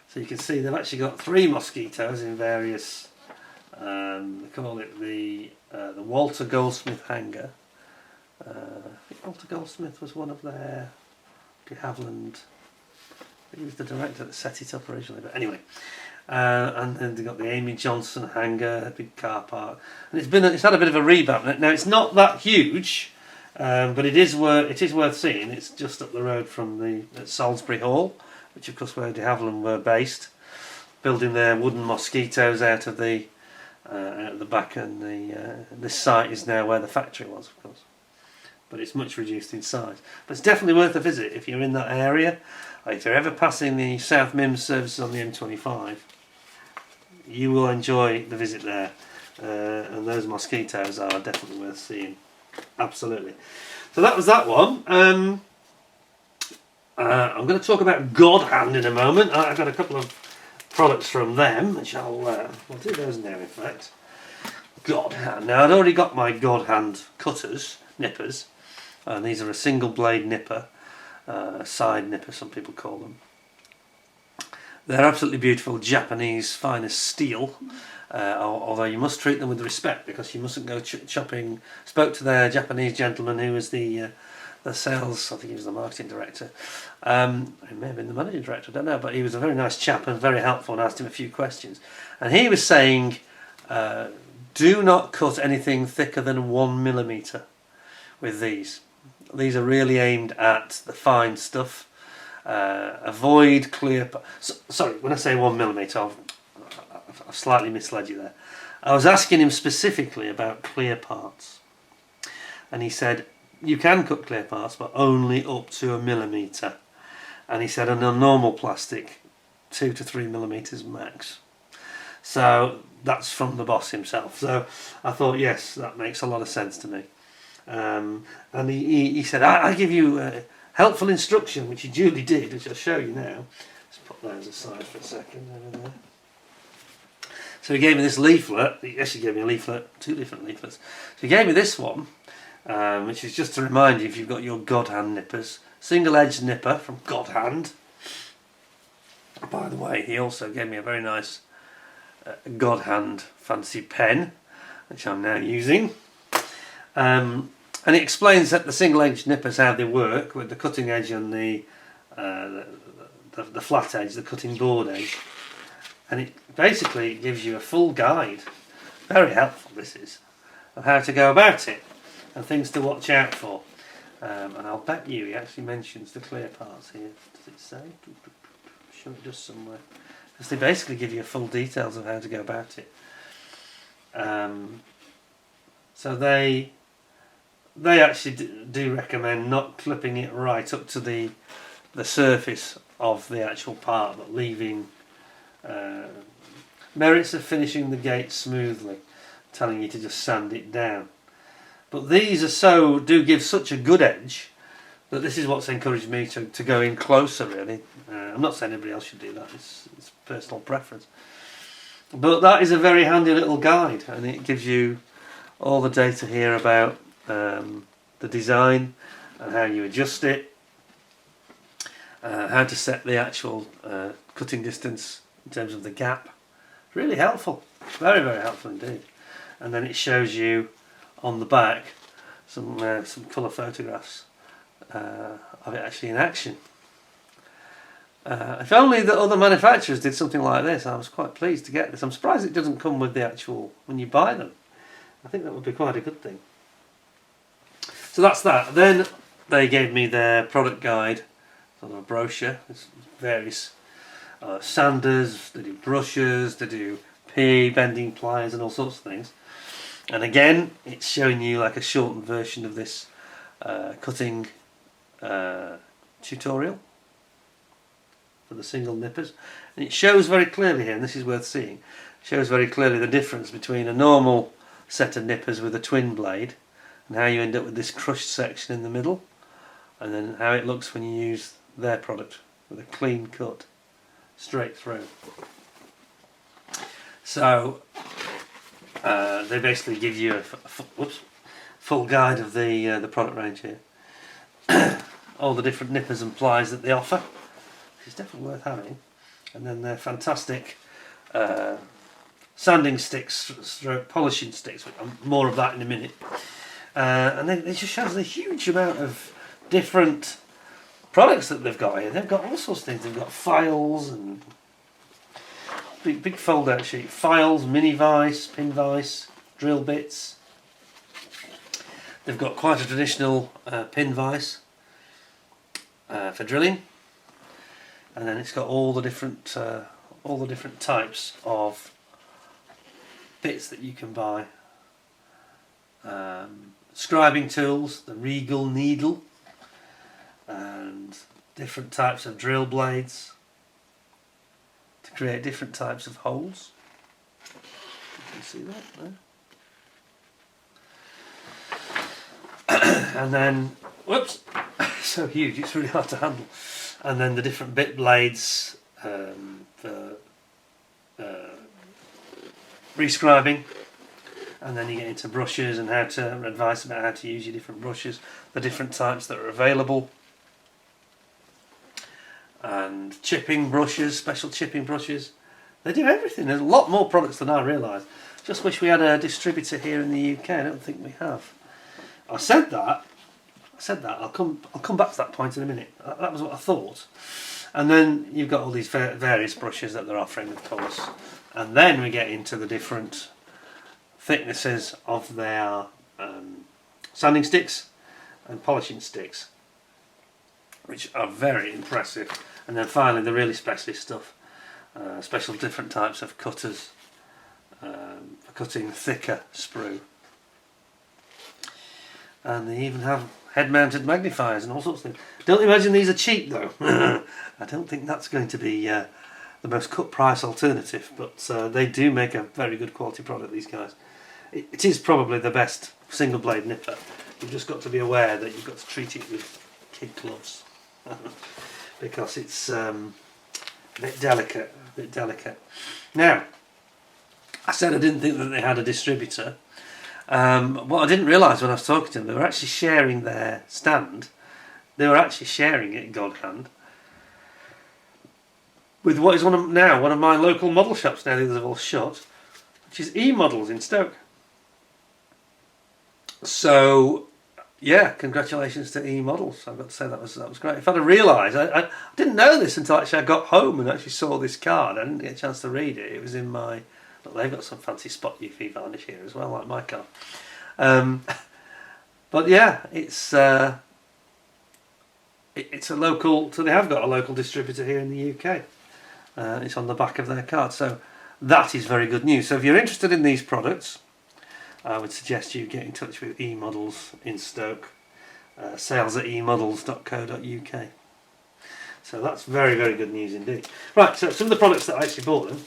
So you can see they've actually got 3 Mosquitoes in various, they call it the Walter Goldsmith hangar. I think Walter Goldsmith was one of their de Havilland. He was the director that set it up originally, but anyway. And then they got the Amy Johnson hangar, a big car park, and it's had a bit of a revamp. Now it's not that huge, but it is worth seeing. It's just up the road from at Salisbury Hall, which of course where de Havilland were based, building their wooden Mosquitoes out of the back, and this site is now where the factory was, of course. But it's much reduced in size. But it's definitely worth a visit if you're in that area. If you're ever passing the South Mims services on the M25, you will enjoy the visit there. And those Mosquitoes are definitely worth seeing. Absolutely. So that was that one. I'm going to talk about GodHand in a moment. I've got a couple of products from them, which we'll do those now in fact. GodHand. Now I'd already got my GodHand cutters, nippers, and these are a single blade nipper, side nipper some people call them. They're absolutely beautiful Japanese finest steel, although you must treat them with respect, because you mustn't go chopping. Spoke to their Japanese gentleman who was the sales, I think he was the marketing director, he may have been the managing director, I don't know, but he was a very nice chap and very helpful, and asked him a few questions, and he was saying do not cut anything thicker than 1mm with these. These are really aimed at the fine stuff. Avoid clear... sorry, when I say 1mm, I've slightly misled you there. I was asking him specifically about clear parts. And he said, you can cut clear parts, but only up to 1mm. And he said, on a normal plastic, 2 to 3mm max. So that's from the boss himself. So I thought, yes, that makes a lot of sense to me. And he said, I'll give you helpful instruction, which he duly did, which I'll show you now. Let's put those aside for a second. Over there. So he gave me this leaflet. He actually gave me a leaflet, 2 different leaflets. So he gave me this one, which is just to remind you if you've got your GodHand nippers. Single-edged nipper from GodHand. By the way, he also gave me a very nice GodHand fancy pen, which I'm now using. And it explains that the single-edged nippers, how they work, with the cutting edge and the flat edge, the cutting board edge. And it basically gives you a full guide, very helpful this is, of how to go about it and things to watch out for. And I'll bet you he actually mentions the clear parts here. Does it say? I'm sure it does somewhere. Because they basically give you full details of how to go about it. So they actually do recommend not clipping it right up to the surface of the actual part, but leaving merits of finishing the gate smoothly, telling you to just sand it down. But these do give such a good edge that this is what's encouraged me to go in closer, really. I'm not saying everybody else should do that, it's personal preference. But that is a very handy little guide, and it gives you all the data here about the design and how you adjust it, how to set the actual cutting distance in terms of the gap. Really helpful, very, very helpful indeed. And then it shows you on the back some colour photographs of it actually in action. If only the other manufacturers did something like this. I was quite pleased to get this. I'm surprised it doesn't come with the actual, when you buy them. I think that would be quite a good thing. So that's that. Then they gave me their product guide, sort of a brochure. There's various sanders, they do brushes, they do bending pliers and all sorts of things. And again, it's showing you like a shortened version of this cutting tutorial for the single nippers. And it shows very clearly here, and this is worth seeing, it shows very clearly the difference between a normal set of nippers with a twin blade and how you end up with this crushed section in the middle, and then how it looks when you use their product with a clean cut straight through. So they basically give you a full guide of the product range here. All the different nippers and pliers that they offer, which is definitely worth having. And then they're fantastic sanding sticks, stroke polishing sticks. More of that in a minute. And then it just shows the huge amount of different products that they've got here. They've got all sorts of things. They've got files and big fold-out sheet. Files, mini vise, pin vise, drill bits. They've got quite a traditional pin vise for drilling, and then it's got all the different types of bits that you can buy. Scribing tools, the Regal needle, and different types of drill blades to create different types of holes. You can see that there. And then, whoops, so huge, it's really hard to handle. And then the different bit blades for rescribing. And then you get into brushes and advice about how to use your different brushes, the different types that are available. And chipping brushes, special chipping brushes. They do everything. There's a lot more products than I realised. Just wish we had a distributor here in the UK. I don't think we have. I said that. I'll come back to that point in a minute. That was what I thought. And then you've got all these various brushes that they're offering, of course. And then we get into the different thicknesses of their sanding sticks, and polishing sticks, which are very impressive. And then finally the really specialist stuff, special different types of cutters for cutting thicker sprue. And they even have head-mounted magnifiers and all sorts of things. Don't imagine these are cheap though. I don't think that's going to be the most cut price alternative, but they do make a very good quality product, these guys. It is probably the best single blade nipper. You've just got to be aware that you've got to treat it with kid gloves because it's a bit delicate. Now, I said I didn't think that they had a distributor. What I didn't realise when I was talking to them, they were actually sharing their stand. They were actually sharing it, GodHand, with what is one of my local model shops. Now the others have all shut, which is E-Models in Stoke. So, yeah, congratulations to E-Models. I've got to say that was great. If I'd have realised, I didn't know this until actually I got home and actually saw this card. I didn't get a chance to read it. It was in my. But they've got some fancy spot UV varnish here as well, like my car. But yeah, it's a local. So they have got a local distributor here in the UK. It's on the back of their card, so that is very good news. So if you're interested in these products, I would suggest you get in touch with E-Models in Stoke. sales@emodels.co.uk. So that's very, very good news indeed. Right, so some of the products that I actually bought them,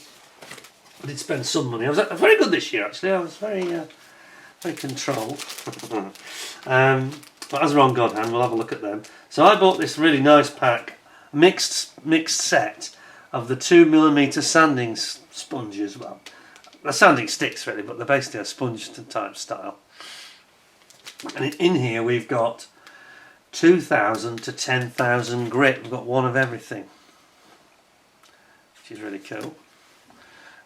I did spend some money. I was very good this year actually. I was very controlled. But as we're on GodHand, we'll have a look at them. So I bought this really nice pack, mixed set of the 2mm sanding sponges. Well, they're sanding sticks really, but they're basically a sponge type style. And in here we've got 2,000 to 10,000 grit. We've got one of everything, which is really cool.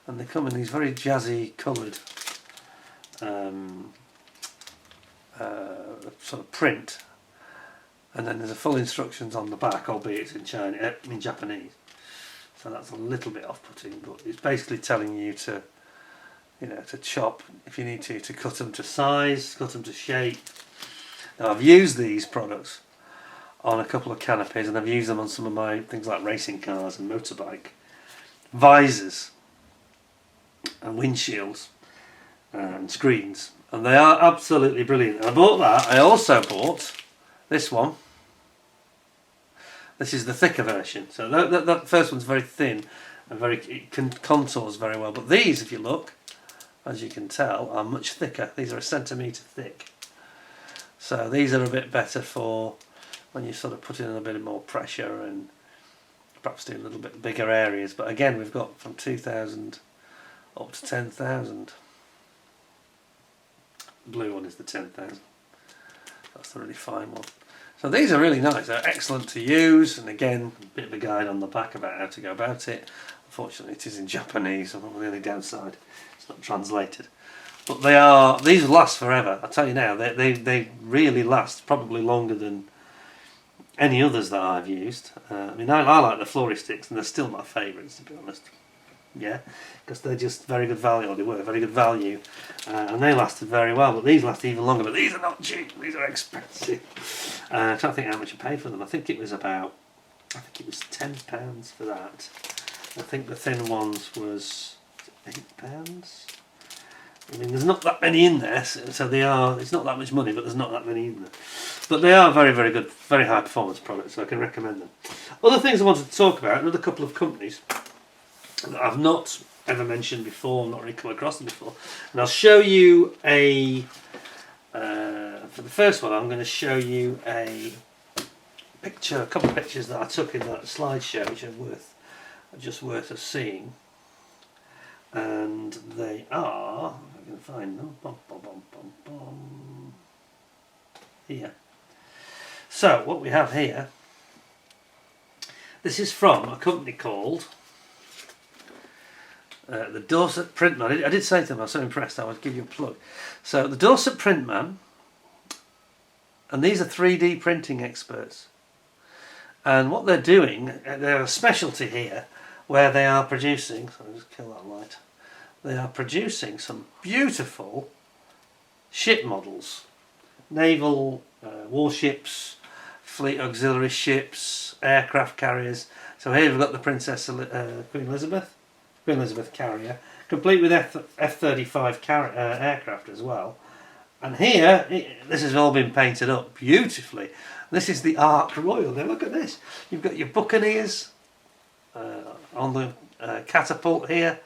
And they come in these very jazzy coloured sort of print, and then there's a full instructions on the back, albeit it's in Japanese. So that's a little bit off-putting, but it's basically telling you to, to chop if you need to cut them to size, cut them to shape. Now I've used these products on a couple of canopies, and I've used them on some of my things like racing cars and motorbike visors and windshields and screens, and they are absolutely brilliant. I bought that. I also bought this one. This is the thicker version. So that first one's very thin and it contours very well, but these, if you look, as you can tell, are much thicker. These are 1 centimetre thick. So these are a bit better for when you sort of put in a bit more pressure and perhaps do a little bit bigger areas. But again, we've got from 2,000 up to 10,000. The blue one is the 10,000. That's the really fine one. So these are really nice. They're excellent to use, and again, a bit of a guide on the back about how to go about it. Unfortunately, it is in Japanese, so the only downside, it's not translated. But these last forever. I tell you now, they really last, probably longer than any others that I've used. I mean, I like the Flory sticks, and they're still my favourites, to be honest. Yeah, because they're just very good value, or they were very good value, and they lasted very well. But these last even longer. But these are not cheap; these are expensive. I'm trying to think how much I paid for them. I think it was £10 for that. I think the thin ones was £8. I mean, there's not that many in there, so they are. It's not that much money, but there's not that many in there. But they are very, very good, very high performance products, so I can recommend them. Other things I wanted to talk about: another couple of companies that I've not ever mentioned before, not really come across them before. And I'll show you for the first one, I'm going to show you a couple of pictures that I took in that slideshow, which are just worth us seeing. And they are, if I can find them, here. So what we have here, this is from a company called the Dorset Printman. I did say to them, I was so impressed, I would give you a plug. So the Dorset Printman, and these are 3D printing experts. And what they're doing, they're a specialty here, where they are producing, so I'll just kill that light, they are producing some beautiful ship models, naval warships, fleet auxiliary ships, aircraft carriers. So here we've got the Queen Elizabeth carrier, complete with F-35 aircraft as well. And here, this has all been painted up beautifully. This is the Ark Royal. Now look at this. You've got your Buccaneers on the catapult here,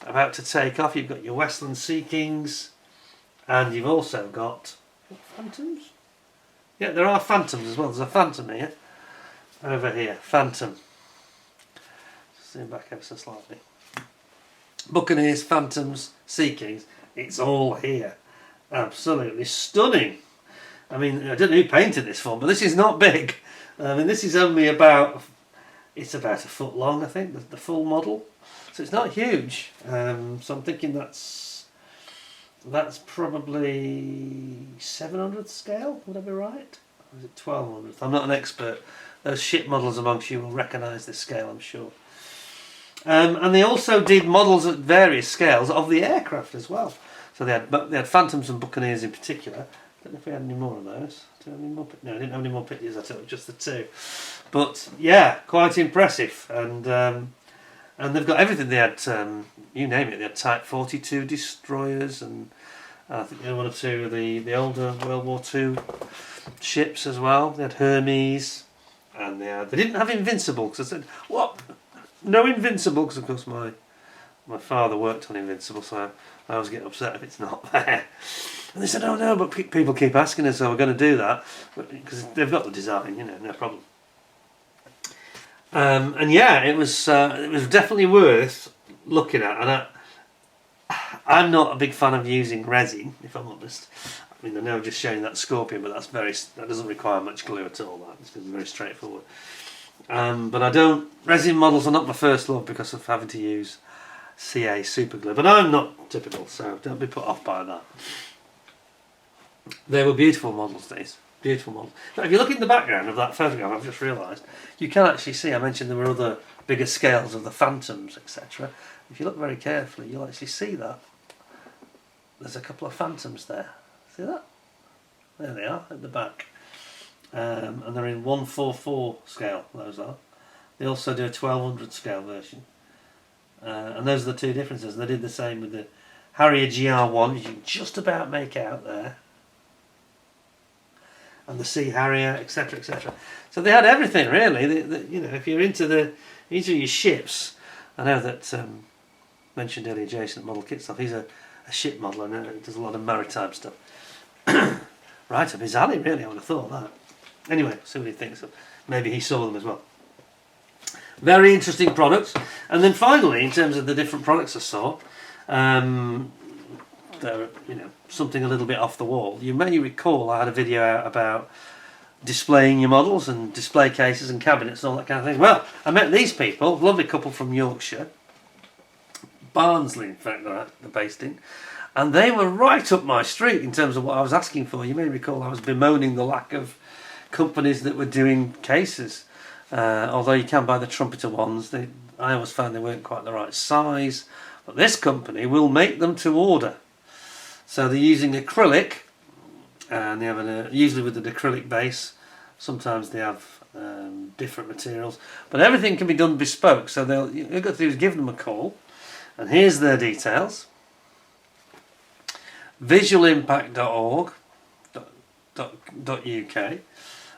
about to take off. You've got your Westland Sea Kings, and you've also got Phantoms. Yeah, there are Phantoms as well. There's a Phantom here, over here. Phantom. Zoom back ever so slightly. Buccaneers, Phantoms, Sea Kings. It's all here. Absolutely stunning. I mean, I don't know who painted this for, but this is not big. I mean, this is only about, it's about a foot long, I think, the full model. So it's not huge. So I'm thinking that's probably 700th scale, would I be right? Or is it 1200th? I'm not an expert. Those ship models amongst you will recognise this scale, I'm sure. And they also did models at various scales of the aircraft as well. So they had Phantoms and Buccaneers in particular. I don't know if we had any more of those. No, I didn't have any more pictures. I took just the two. But yeah, quite impressive. And they've got everything. They had, you name it. They had Type 42 destroyers, and I think they had one or two of the older World War II ships as well. They had Hermes, and they didn't have Invincible, because I said, what? No Invincible, because of course my father worked on Invincible, so I always get upset if it's not there. And they said, oh no, but people keep asking us, so we're going to do that, because they've got the design, you know, no problem. And yeah, it was definitely worth looking at. And I'm not a big fan of using resin, if I'm honest. I mean, I know I'm just showing that scorpion, but that doesn't require much glue at all. It's very straightforward. But resin models are not my first love because of having to use CA super glue. But I'm not typical, so don't be put off by that. They were beautiful models, these. Beautiful models. Now, if you look in the background of that photograph, I've just realised, you can actually see, I mentioned there were other bigger scales of the Phantoms, etc. If you look very carefully, you'll actually see that. There's a couple of Phantoms there. See that? There they are, at the back. And they're in 144 scale, those are. They also do a 1200 scale version. And those are the two differences. They did the same with the Harrier GR1, you can just about make out there. And the Sea Harrier, etc., etc. So they had everything really. You know, if you're into your ships, I know that mentioned earlier Jason at Model Kit Stuff. He's a ship modeler and does a lot of maritime stuff. Right up his alley, really. I would have thought that. Anyway, see what he thinks of. Maybe he saw them as well. Very interesting products. And then finally, in terms of the different products I saw, they're, you know, something a little bit off the wall. You may recall I had a video out about displaying your models and display cases and cabinets and all that kind of thing. Well, I met these people, lovely couple from Yorkshire, Barnsley in fact they're based in, and they were right up my street in terms of what I was asking for. You may recall I was bemoaning the lack of companies that were doing cases, although you can buy the trumpeter ones. I always found they weren't quite the right size, but this company will make them to order. So they're using acrylic, and they have usually with an acrylic base. Sometimes they have different materials, but everything can be done bespoke. So all you've got to do is give them a call, and here's their details: visualimpact.org.uk,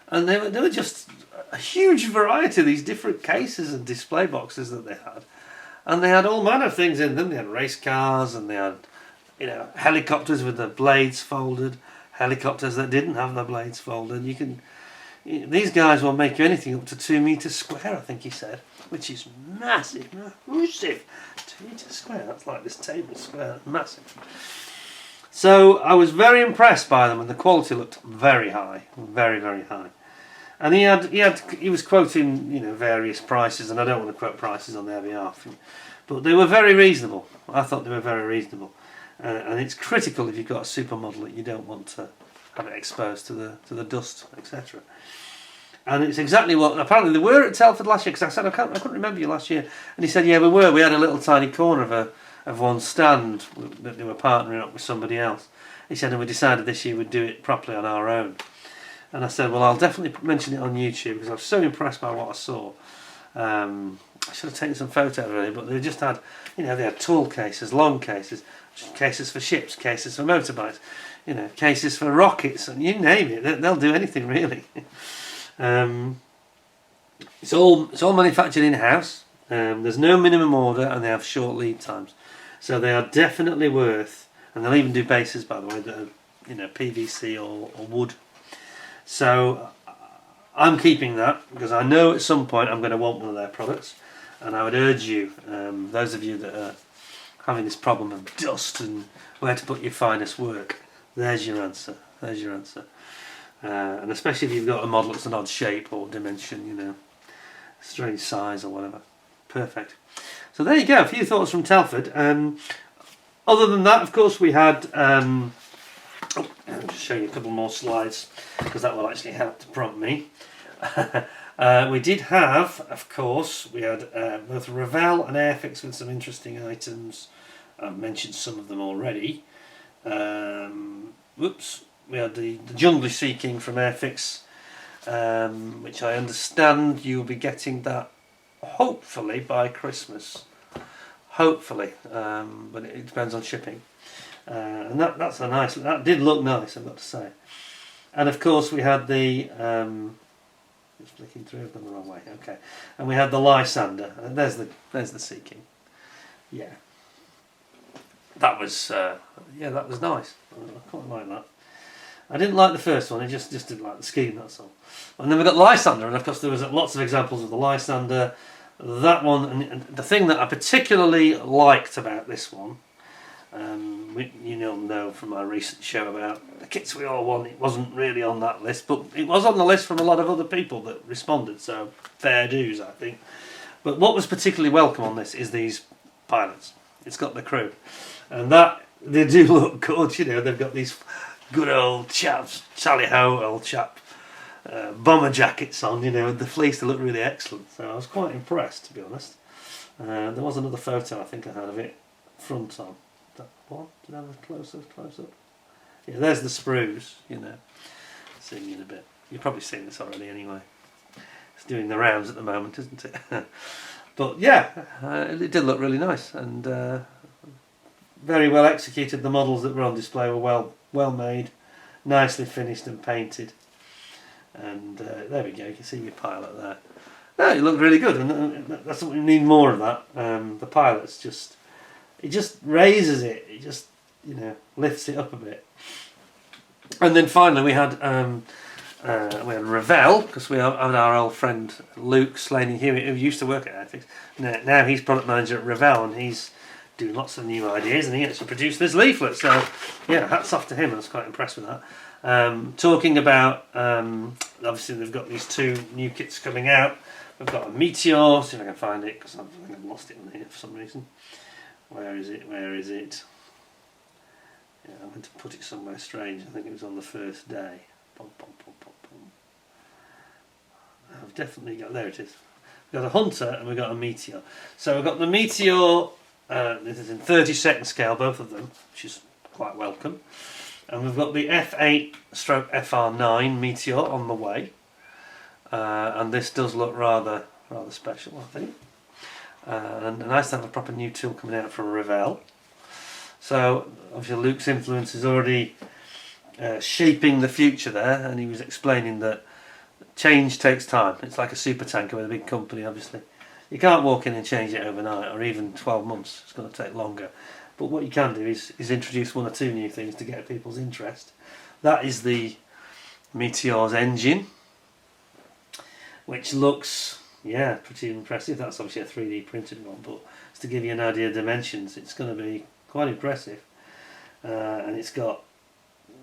and they were just a huge variety of these different cases and display boxes that they had, and they had all manner of things in them. They had race cars, and they had, you know, helicopters with the blades folded, helicopters that didn't have the blades folded. These guys will make you anything up to 2 meters square, I think he said, which is massive, massive. 2 meters square, that's like this table square, that's massive. So I was very impressed by them, and the quality looked very high, very, very high. And he was quoting, you know, various prices, and I don't want to quote prices on their behalf, but they were very reasonable. I thought they were very reasonable. And it's critical if you've got a supermodel that you don't want to have it exposed to the dust, etc. And it's exactly what apparently they were at Telford last year, because I said I couldn't remember you last year, and he said yeah we were. We had a little tiny corner of one stand that they were partnering up with somebody else. He said, and we decided this year we'd do it properly on our own. And I said, well, I'll definitely mention it on YouTube because I was so impressed by what I saw. I should have taken some photos really, but they just had, they had tall cases, long cases, cases for ships, cases for motorbikes, cases for rockets, and you name it, they'll do anything really. It's all manufactured in-house. There's no minimum order, and they have short lead times, so they are definitely worth. And they'll even do bases, by the way, that are PVC or wood. So I'm keeping that because I know at some point I'm going to want one of their products, and I would urge you, those of you that are having this problem of dust and where to put your finest work, there's your answer. There's your answer. And especially if you've got a model that's an odd shape or dimension, strange size or whatever. Perfect. So there you go, a few thoughts from Telford. Other than that, of course, we had... I'll just show you a couple more slides because that will actually help to prompt me. We did have, of course, we had both Revell and Airfix with some interesting items. I've mentioned some of them already. We had the Jungle Seeking from Airfix, which I understand you'll be getting that hopefully by Christmas. Hopefully, but it depends on shipping. And that's a nice. That did look nice, I've got to say. And of course we had the. Just flicking through, I've gone the wrong way. Okay, and we had the Lysander. There's the Seeking. Yeah. That was that was nice. I quite like that. I didn't like the first one. I just didn't like the scheme. That's all. And then we got Lysander, and of course there was lots of examples of the Lysander. That one, and the thing that I particularly liked about this one. You know from my recent show about the kits we all want, it wasn't really on that list, but it was on the list from a lot of other people that responded, so fair dues, I think. But what was particularly welcome on this is these pilots. It's got the crew, and that they do look good. They've got these good old chaps, tally-ho old chap bomber jackets on, with the fleece. They look really excellent, so I was quite impressed, to be honest. There was another photo I think I had of it front on. That one? Did I have a close up? Yeah, there's the sprues, seeing in a bit. You've probably seen this already anyway. It's doing the rounds at the moment, isn't it? But yeah, it did look really nice, and very well executed. The models that were on display were well made, nicely finished and painted. And there we go, you can see your pilot there. No, it looked really good, and that's what we need more of that. The pilots it just raises it. It just lifts it up a bit. And then finally we had Revell, because we have our old friend Luke Slaney here, who used to work at Airfix. Now he's product manager at Revell, and he's doing lots of new ideas, and he actually produced this leaflet. So yeah, hats off to him. I was quite impressed with that. Talking about obviously they've got these two new kits coming out. We've got a Meteor. See if I can find it, because I think I've lost it in here for some reason. Where is it? Yeah, I meant to put it somewhere strange. I think it was on the first day. I've definitely got... There it is. We've got a Hunter and we've got a Meteor. So we've got the Meteor, this is in 32nd scale, both of them, which is quite welcome. And we've got the F8/FR9 Meteor on the way. And this does look rather special, I think. And nice to have a proper new tool coming out from Revell. So obviously Luke's influence is already shaping the future there, and he was explaining that change takes time. It's like a super tanker with a big company, obviously. You can't walk in and change it overnight, or even 12 months. It's going to take longer. But what you can do is introduce one or two new things to get people's interest. That is the Meteor's engine, which looks... yeah, pretty impressive. That's obviously a 3D printed one, but just to give you an idea of dimensions, it's going to be quite impressive. And it's got...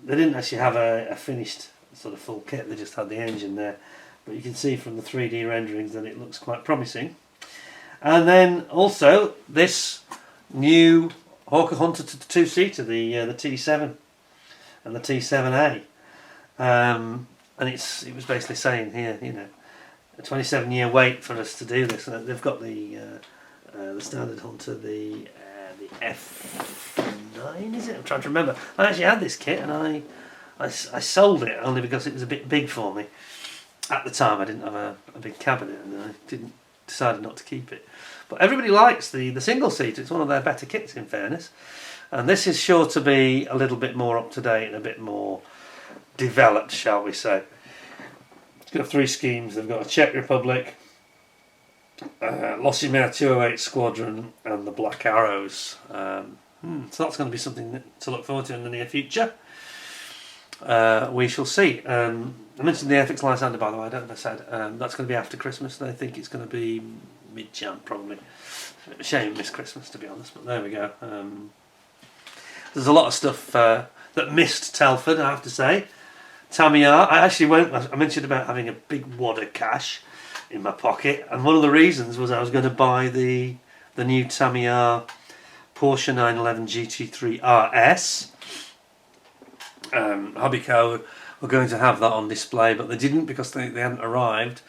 they didn't actually have a finished sort of full kit, they just had the engine there. But you can see from the 3D renderings that it looks quite promising. And then also this new Hawker Hunter two-seater, the T7 and the T7A. And it was basically saying here, a 27-year wait for us to do this. They've got the standard Hunter, the F9, is it? I'm trying to remember. I actually had this kit, and I I sold it only because it was a bit big for me. At the time I didn't have a big cabinet, and I decided not to keep it. But everybody likes the single seater. It's one of their better kits, in fairness. And this is sure to be a little bit more up to date and a bit more developed, shall we say. It's got 3 schemes. They've got a Czech Republic, Lossiemare 208 Squadron, and the Black Arrows. So that's going to be something to look forward to in the near future. We shall see. I mentioned the Airfix Lysander, by the way. I don't know if I said. That's going to be after Christmas. They think it's going to be mid-Jan, probably. Shame miss Christmas, to be honest, but there we go. There's a lot of stuff that missed Telford, I have to say. Tamiya, I mentioned about having a big wad of cash in my pocket, and one of the reasons was I was going to buy the new Tamiya Porsche 911 GT3 RS. Hobbyco were going to have that on display, but they didn't because they hadn't arrived.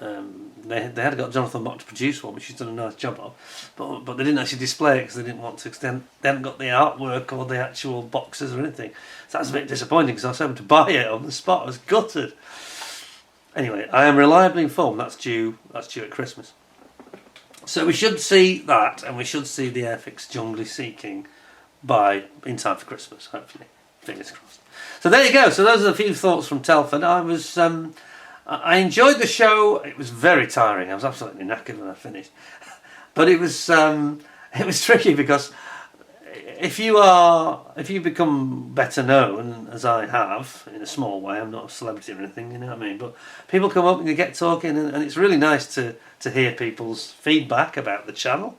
They had got Jonathan Mott to produce one, which he's done a nice job of, but they didn't actually display it because they didn't want to. They hadn't got the artwork or the actual boxes or anything. So that's a bit disappointing because I was hoping to buy it on the spot. I was gutted. Anyway, I am reliably informed that's due at Christmas. So we should see that, and we should see the Airfix Jungly Seeking in time for Christmas, hopefully. Fingers crossed. So there you go. So those are a few thoughts from Telford. I enjoyed the show. It was very tiring. I was absolutely knackered when I finished. But it was tricky because if you become better known, as I have in a small way, I'm not a celebrity or anything, you know what I mean. But people come up and you get talking, and it's really nice to hear people's feedback about the channel.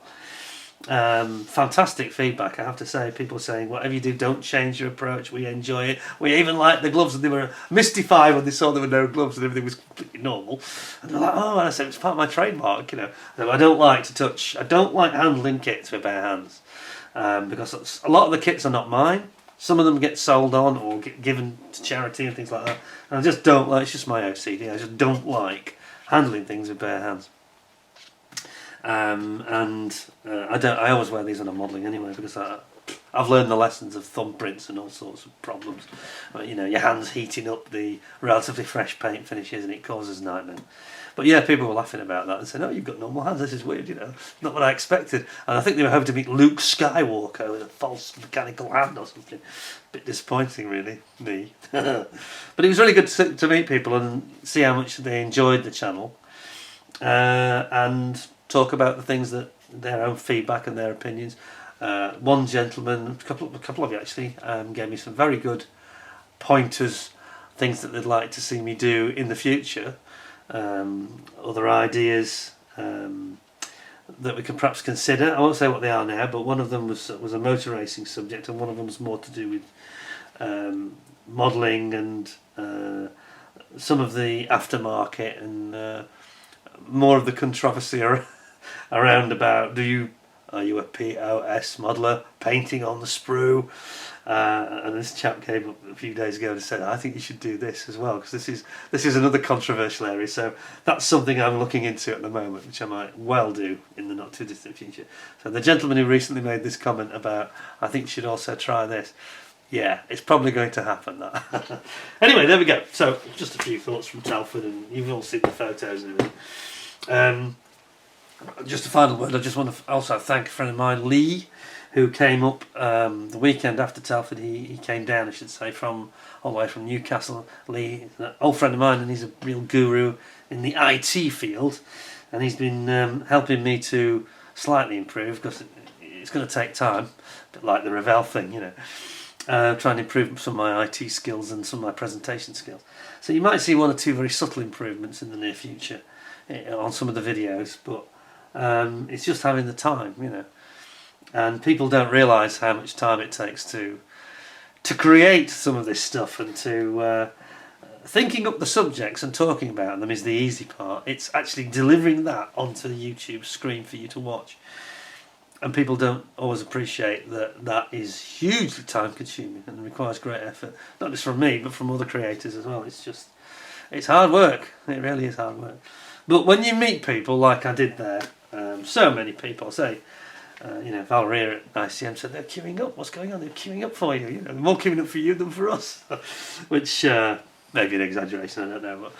Fantastic feedback, I have to say. People saying whatever you do, don't change your approach. We enjoy it. We even like the gloves, and they were mystified when they saw there were no gloves and everything was completely normal. And they're like, oh, and I said it's part of my trademark, you know. So I don't like handling kits with bare hands, because a lot of the kits are not mine. Some of them get sold on or get given to charity and things like that. And I just don't like. It's just my OCD. I just don't like handling things with bare hands. I always wear these when I'm modelling anyway, because I've learned the lessons of thumbprints and all sorts of problems. You know, your hands heating up the relatively fresh paint finishes, and it causes nightmare. But yeah, people were laughing about that and saying, "Oh, you've got normal hands. This is weird, you know, not what I expected." And I think they were hoping to meet Luke Skywalker with a false mechanical hand or something. Bit disappointing, really, me. But it was really good to meet people and see how much they enjoyed the channel, and talk about the things that their own feedback and their opinions. One gentleman, a couple of you actually, gave me some very good pointers, things that they'd like to see me do in the future, other ideas that we can perhaps consider. I won't say what they are now, but one of them was a motor racing subject, and one of them was more to do with modelling and some of the aftermarket and more of the controversy around about are you a POS modeller painting on the sprue, and this chap came up a few days ago and said, I think you should do this as well, because this is another controversial area. So that's something I'm looking into at the moment, which I might well do in the not too distant future. So the gentleman who recently made this comment about I think you should also try this, yeah, it's probably going to happen, that. Anyway, there we go. So just a few thoughts from Telford, and you've all seen the photos and everything. Just a final word, I just want to also thank a friend of mine, Lee, who came up the weekend after Telford. He came down, I should say, all the way from Newcastle. Lee is an old friend of mine, and he's a real guru in the IT field, and he's been helping me to slightly improve, because it's going to take time, a bit like the Revell thing, you know. Trying to improve some of my IT skills and some of my presentation skills. So you might see one or two very subtle improvements in the near future on some of the videos, but it's just having the time, you know. And people don't realise how much time it takes to create some of this stuff, and to thinking up the subjects and talking about them is the easy part. It's actually delivering that onto the YouTube screen for you to watch. And people don't always appreciate that is hugely time consuming and requires great effort, not just from me but from other creators as well. It's hard work. It really is hard work. But when you meet people like I did there, so many people, say Valeriia at ICM said they're queuing up. What's going on? They're queuing up for you. They're more queuing up for you than for us. Which maybe an exaggeration. I don't know,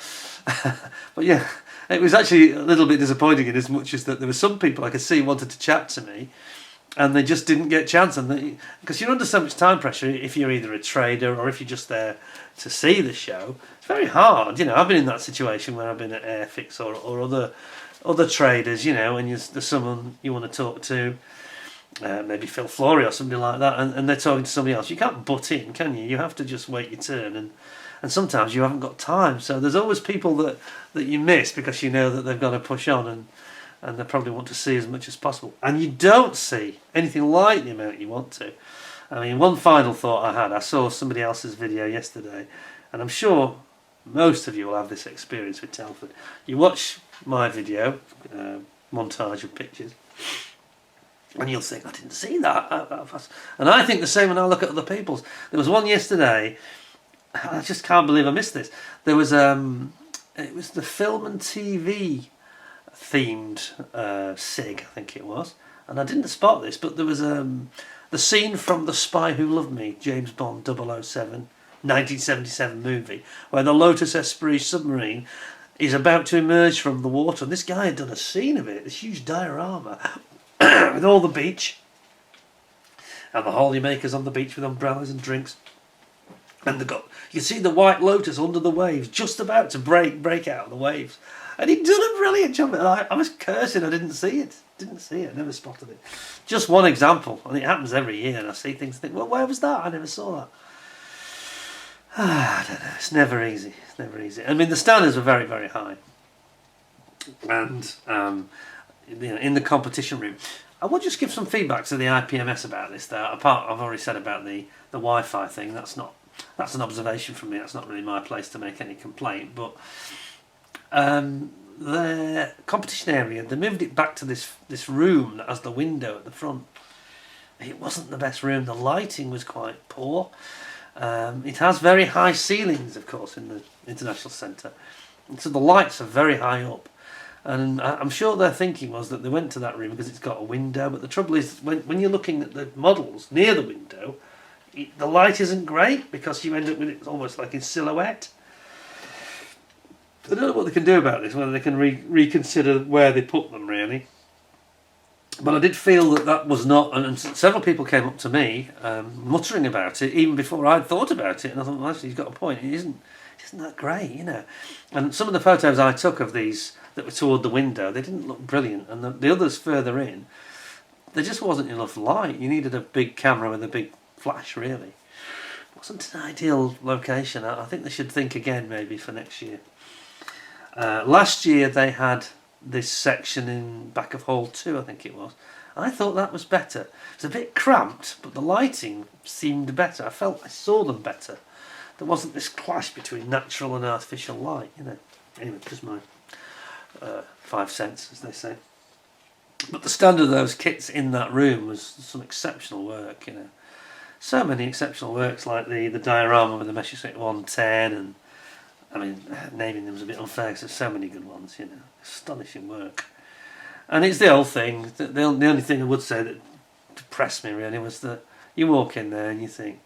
but yeah, it was actually a little bit disappointing in as much as that there were some people I could see wanted to chat to me, and they just didn't get a chance. And because you're under so much time pressure, if you're either a trader or if you're just there to see the show, it's very hard. I've been in that situation where I've been at Airfix or other traders, and there's someone you want to talk to, maybe Phil Flory or somebody like that, and they're talking to somebody else. You can't butt in, can you? You have to just wait your turn, and sometimes you haven't got time. So there's always people that you miss because you know that they've got to push on, and they probably want to see as much as possible. And you don't see anything like the amount you want to. I mean, one final thought I saw somebody else's video yesterday, and I'm sure most of you will have this experience with Telford. You watch my video, montage of pictures, and you'll think, I didn't see that. And I think the same when I look at other people's. There was one yesterday, I just can't believe I missed this. There was, it was the film and TV themed SIG, I think it was. And I didn't spot this, but there was the scene from The Spy Who Loved Me, James Bond 007, 1977 movie, where the Lotus Esprit submarine is about to emerge from the water. And this guy had done a scene of it, this huge diorama, with all the beach, and the holidaymakers on the beach with umbrellas and drinks. And you can see the White Lotus under the waves, just about to break out of the waves. And he'd done a brilliant job. And I was cursing, I didn't see it. Never spotted it. Just one example, and it happens every year, and I see things and think, well, where was that? I never saw that. I don't know, it's never easy. I mean, the standards were very, very high. And, in the competition room, I will just give some feedback to the IPMS about this, though. Apart, I've already said about the Wi-Fi thing, that's an observation from me, that's not really my place to make any complaint, but the competition area, they moved it back to this room that has the window at the front. It wasn't the best room, the lighting was quite poor. It has very high ceilings, of course, in the International Centre, and so the lights are very high up. And I'm sure their thinking was that they went to that room because it's got a window, but the trouble is, when you're looking at the models near the window, the light isn't great because you end up with it almost like in silhouette. I don't know what they can do about this, whether they can reconsider where they put them, really. But I did feel that was not, and several people came up to me muttering about it even before I'd thought about it, and I thought, well, actually, he's got a point. It isn't that great, And some of the photos I took of these that were toward the window, they didn't look brilliant, and the others further in, there just wasn't enough light. You needed a big camera with a big flash, really. It wasn't an ideal location. I think they should think again, maybe, for next year. Last year they had this section in back of Hall 2, I think it was. I thought that was better. It was a bit cramped, but the lighting seemed better. I saw them better. There wasn't this clash between natural and artificial light, Anyway, just my 5 cents, as they say. But the standard of those kits in that room was some exceptional work, So many exceptional works, like the diorama with the Messerschmitt 110, and I mean, naming them is a bit unfair because there's so many good ones, Astonishing work. And it's the old thing. The only thing I would say that depressed me, really, was that you walk in there and you think...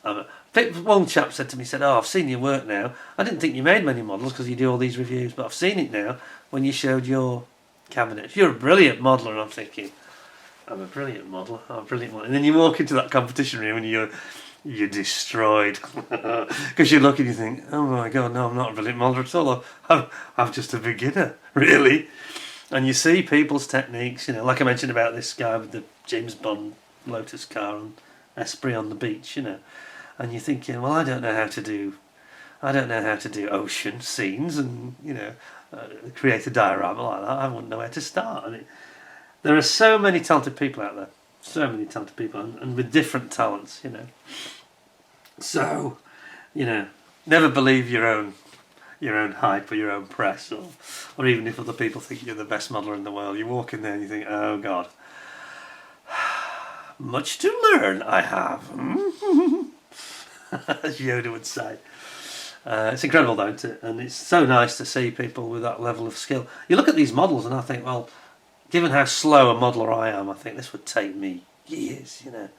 one chap said to me, I've seen your work now. I didn't think you made many models because you do all these reviews, but I've seen it now when you showed your cabinets. You're a brilliant modeller. And I'm thinking, I'm a brilliant modeller. And then you walk into that competition room and you're destroyed because you look and you think, oh my god, no, I'm not a brilliant modeller at all. I'm just a beginner, really. And you see people's techniques, like I mentioned about this guy with the James Bond Lotus car and Esprit on the beach, and you're thinking, well, I don't know how to do ocean scenes and create a diorama like that. I wouldn't know where to start. And there are so many talented people out there. So many talented people, and with different talents, So, never believe your own hype or your own press, or even if other people think you're the best modeller in the world. You walk in there and you think, oh God, much to learn I have, as Yoda would say. It's incredible, don't it? And it's so nice to see people with that level of skill. You look at these models and I think, well, given how slow a modeler I am, I think this would take me years, you know.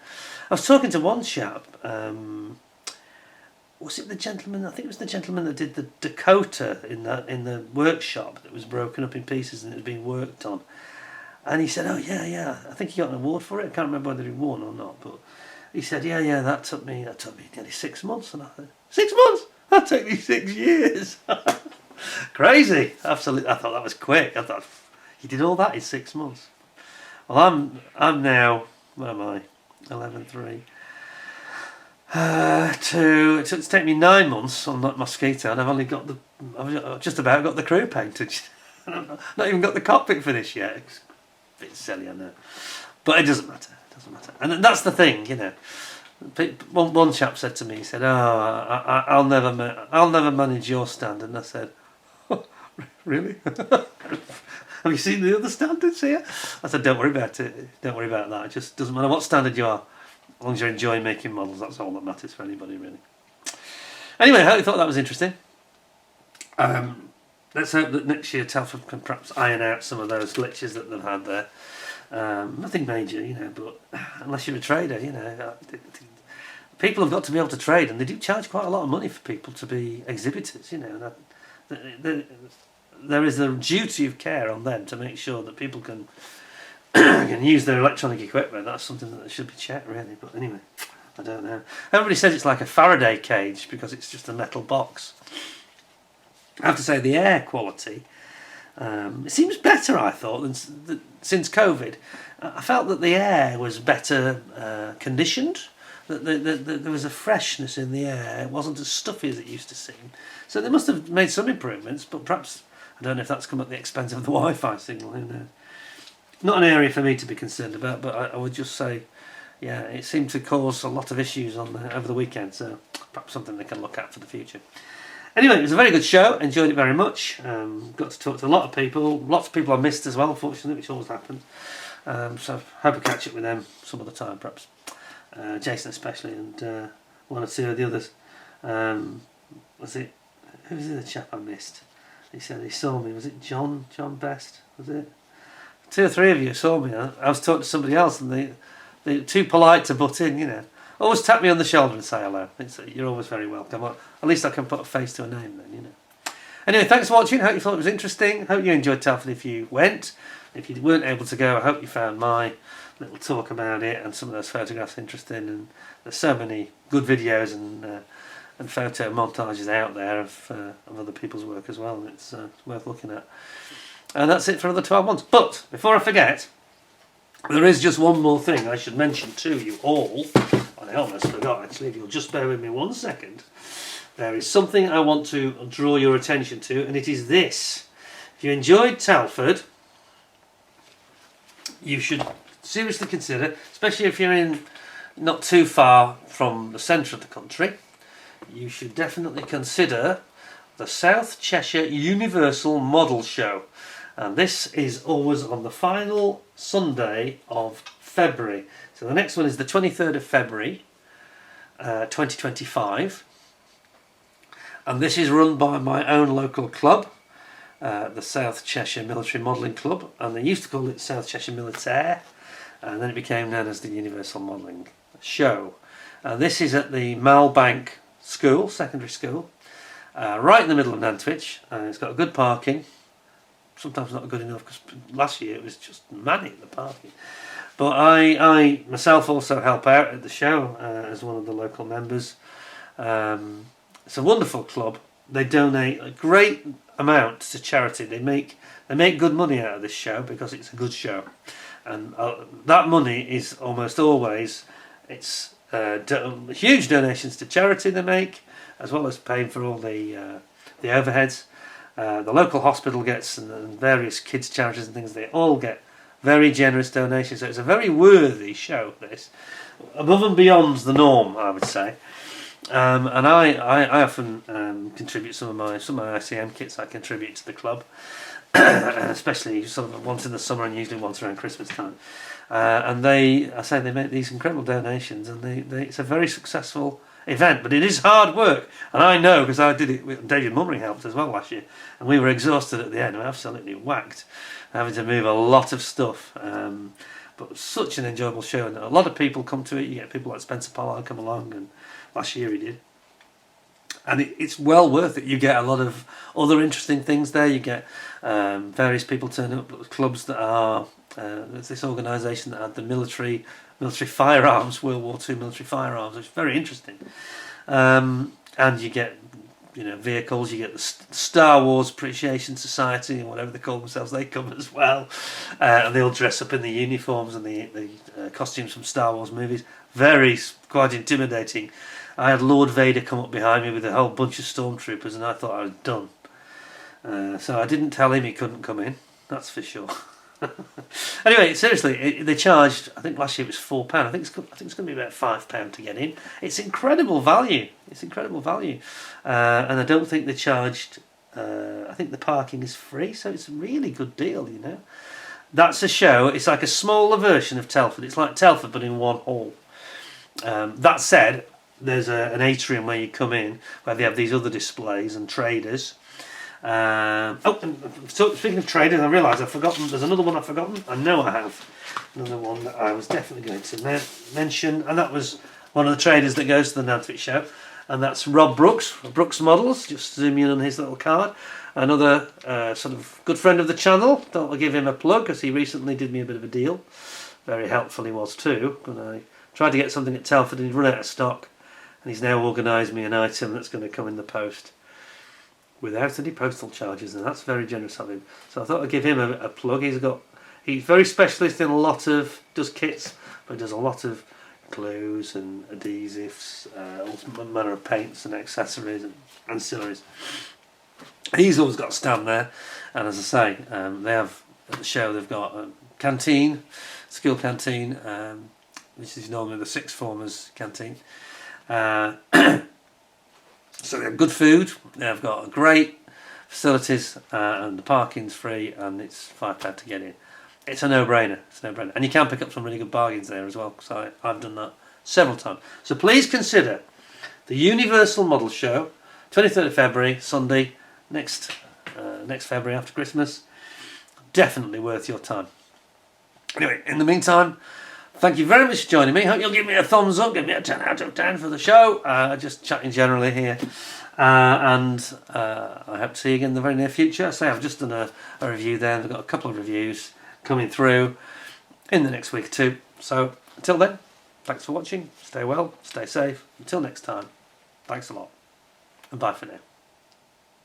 I was talking to one chap, was it the gentleman, I think it was the gentleman that did the Dakota in the workshop that was broken up in pieces and it was being worked on. And he said, oh yeah, I think he got an award for it. I can't remember whether he won or not, but he said, yeah, that took me nearly 6 months. And I thought, 6 months? That took me 6 years. Crazy. Absolutely. I thought that was quick. I thought, he did all that in 6 months. Well, I'm now, where am I? 11.3. It's taken me 9 months on that Mosquito, and I've just about got the crew painted. Not even got the cockpit finished yet. It's a bit silly, I know, but it doesn't matter. It doesn't matter, and that's the thing, you know. One chap said to me, he said, "Oh, I'll never manage your standard." And I said, oh, "Really? Have you seen the other standards here?" I said, "Don't worry about it. Don't worry about that. It just doesn't matter what standard you are, as long as you enjoy making models. That's all that matters for anybody, really." Anyway, I hope you thought that was interesting. Let's hope that next year Telford can perhaps iron out some of those glitches that they've had there. Nothing major, you know, but unless you're a trader, you know, people have got to be able to trade, and they do charge quite a lot of money for people to be exhibitors, you know. There is a duty of care on them to make sure that people can use their electronic equipment. That's something that should be checked, really. But anyway, I don't know. Everybody says it's like a Faraday cage because it's just a metal box. I have to say the air quality, it seems better, I thought, than since COVID. I felt that the air was better conditioned, that there was a freshness in the air. It wasn't as stuffy as it used to seem. So they must have made some improvements, but perhaps, I don't know if that's come at the expense of the Wi-Fi signal, who knows. Not an area for me to be concerned about, but I would just say, yeah, it seemed to cause a lot of issues over the weekend, so perhaps something they can look at for the future. Anyway, it was a very good show. Enjoyed it very much. Got to talk to a lot of people. Lots of people I missed as well, unfortunately, which always happens. So I hope I catch up with them some other time, perhaps. Jason especially, and one or two of the others. Who was the other chap I missed? He said he saw me. Was it John Best? Was it? 2 or 3 of you saw me. I was talking to somebody else, and they're too polite to butt in, you know. Always tap me on the shoulder and say hello. You're always very welcome. At least I can put a face to a name then, you know. Anyway, thanks for watching. Hope you thought it was interesting. Hope you enjoyed Telford if you went. If you weren't able to go, I hope you found my little talk about it and some of those photographs interesting. And there's so many good videos and photo montages out there of other people's work as well. And it's worth looking at. And that's it for another 12 months. But before I forget, there is just one more thing I should mention to you all. I almost forgot, actually. If you'll just bear with me 1 second. There is something I want to draw your attention to, and it is this. If you enjoyed Telford, you should seriously consider, especially if you're in not too far from the centre of the country, you should definitely consider the South Cheshire Universal Model Show. And this is always on the final Sunday of February. So the next one is the 23rd of February 2025, and this is run by my own local club, the South Cheshire Military Modelling Club, and they used to call it South Cheshire Militaire, and then it became known as the Universal Modelling Show. And this is at the Malbank School, secondary school, right in the middle of Nantwich, and it's got good parking. Sometimes not good enough, because last year it was just manic, the parking. But I myself also help out at the show as one of the local members. It's a wonderful club. They donate a great amount to charity. They make good money out of this show because it's a good show, and that money is almost always huge donations to charity they make, as well as paying for all the overheads. The local hospital gets, and various kids charities and things, they all get very generous donations. So it's a very worthy show, this, above and beyond the norm, I would say. And I often contribute some of my ICM kits. I contribute to the club, especially sort of once in the summer and usually once around Christmas time. And they make these incredible donations, and it's a very successful event, but it is hard work, and I know because I did it. David Mummery helped as well last year, and we were exhausted at the end. We were absolutely whacked, having to move a lot of stuff. But it was such an enjoyable show, and a lot of people come to it. You get people like Spencer Pollard come along, and last year he did. And it's well worth it. You get a lot of other interesting things there. You get various people turning up, clubs that are, there's this organisation that had the military firearms, World War II military firearms, which is very interesting. And you get, vehicles. You get the Star Wars Appreciation Society and whatever they call themselves. They come as well, and they all dress up in the uniforms and the costumes from Star Wars movies. Quite intimidating. I had Lord Vader come up behind me with a whole bunch of stormtroopers, and I thought I was done. So I didn't tell him he couldn't come in. That's for sure. Anyway, seriously, they charged. I think last year it was £4. I think it's going to be about £5 to get in. It's incredible value. And I don't think they charged. I think the parking is free, so it's a really good deal. That's a show. It's like a smaller version of Telford. It's like Telford, but in one hall. That said, there's an atrium where you come in, where they have these other displays and traders. And so speaking of traders, I realise I've forgotten. There's another one I've forgotten. I know I have another one that I was definitely going to mention, and that was one of the traders that goes to the Nantwich show, and that's Rob Brooks Models. Just zoom in on his little card. Another sort of good friend of the channel. Thought I'd give him a plug because he recently did me a bit of a deal. Very helpful he was too. When I tried to get something at Telford and he'd run out of stock, and he's now organised me an item that's going to come in the post without any postal charges, and that's very generous of him. So I thought I'd give him a plug. He's very specialist in does kits, but he does a lot of glues and adhesives, all manner of paints and accessories and ancillaries. He's always got a stand there, and as I say, they have at the show, they've got a canteen, school canteen, which is normally the sixth formers canteen. So they have good food, they've got great facilities, and the parking's free, and it's £5 to get in. It's a no-brainer. And you can pick up some really good bargains there as well, because I've done that several times. So please consider the Universal Model Show, 23rd of February, Sunday, next February after Christmas. Definitely worth your time. Anyway, in the meantime, thank you very much for joining me. Hope you'll give me a thumbs up, give me a 10 out of 10 for the show. Just chatting generally here. And I hope to see you again in the very near future. I've just done a review there. I've got a couple of reviews coming through in the next week or two. So until then, thanks for watching. Stay well, stay safe. Until next time, thanks a lot. And bye for now.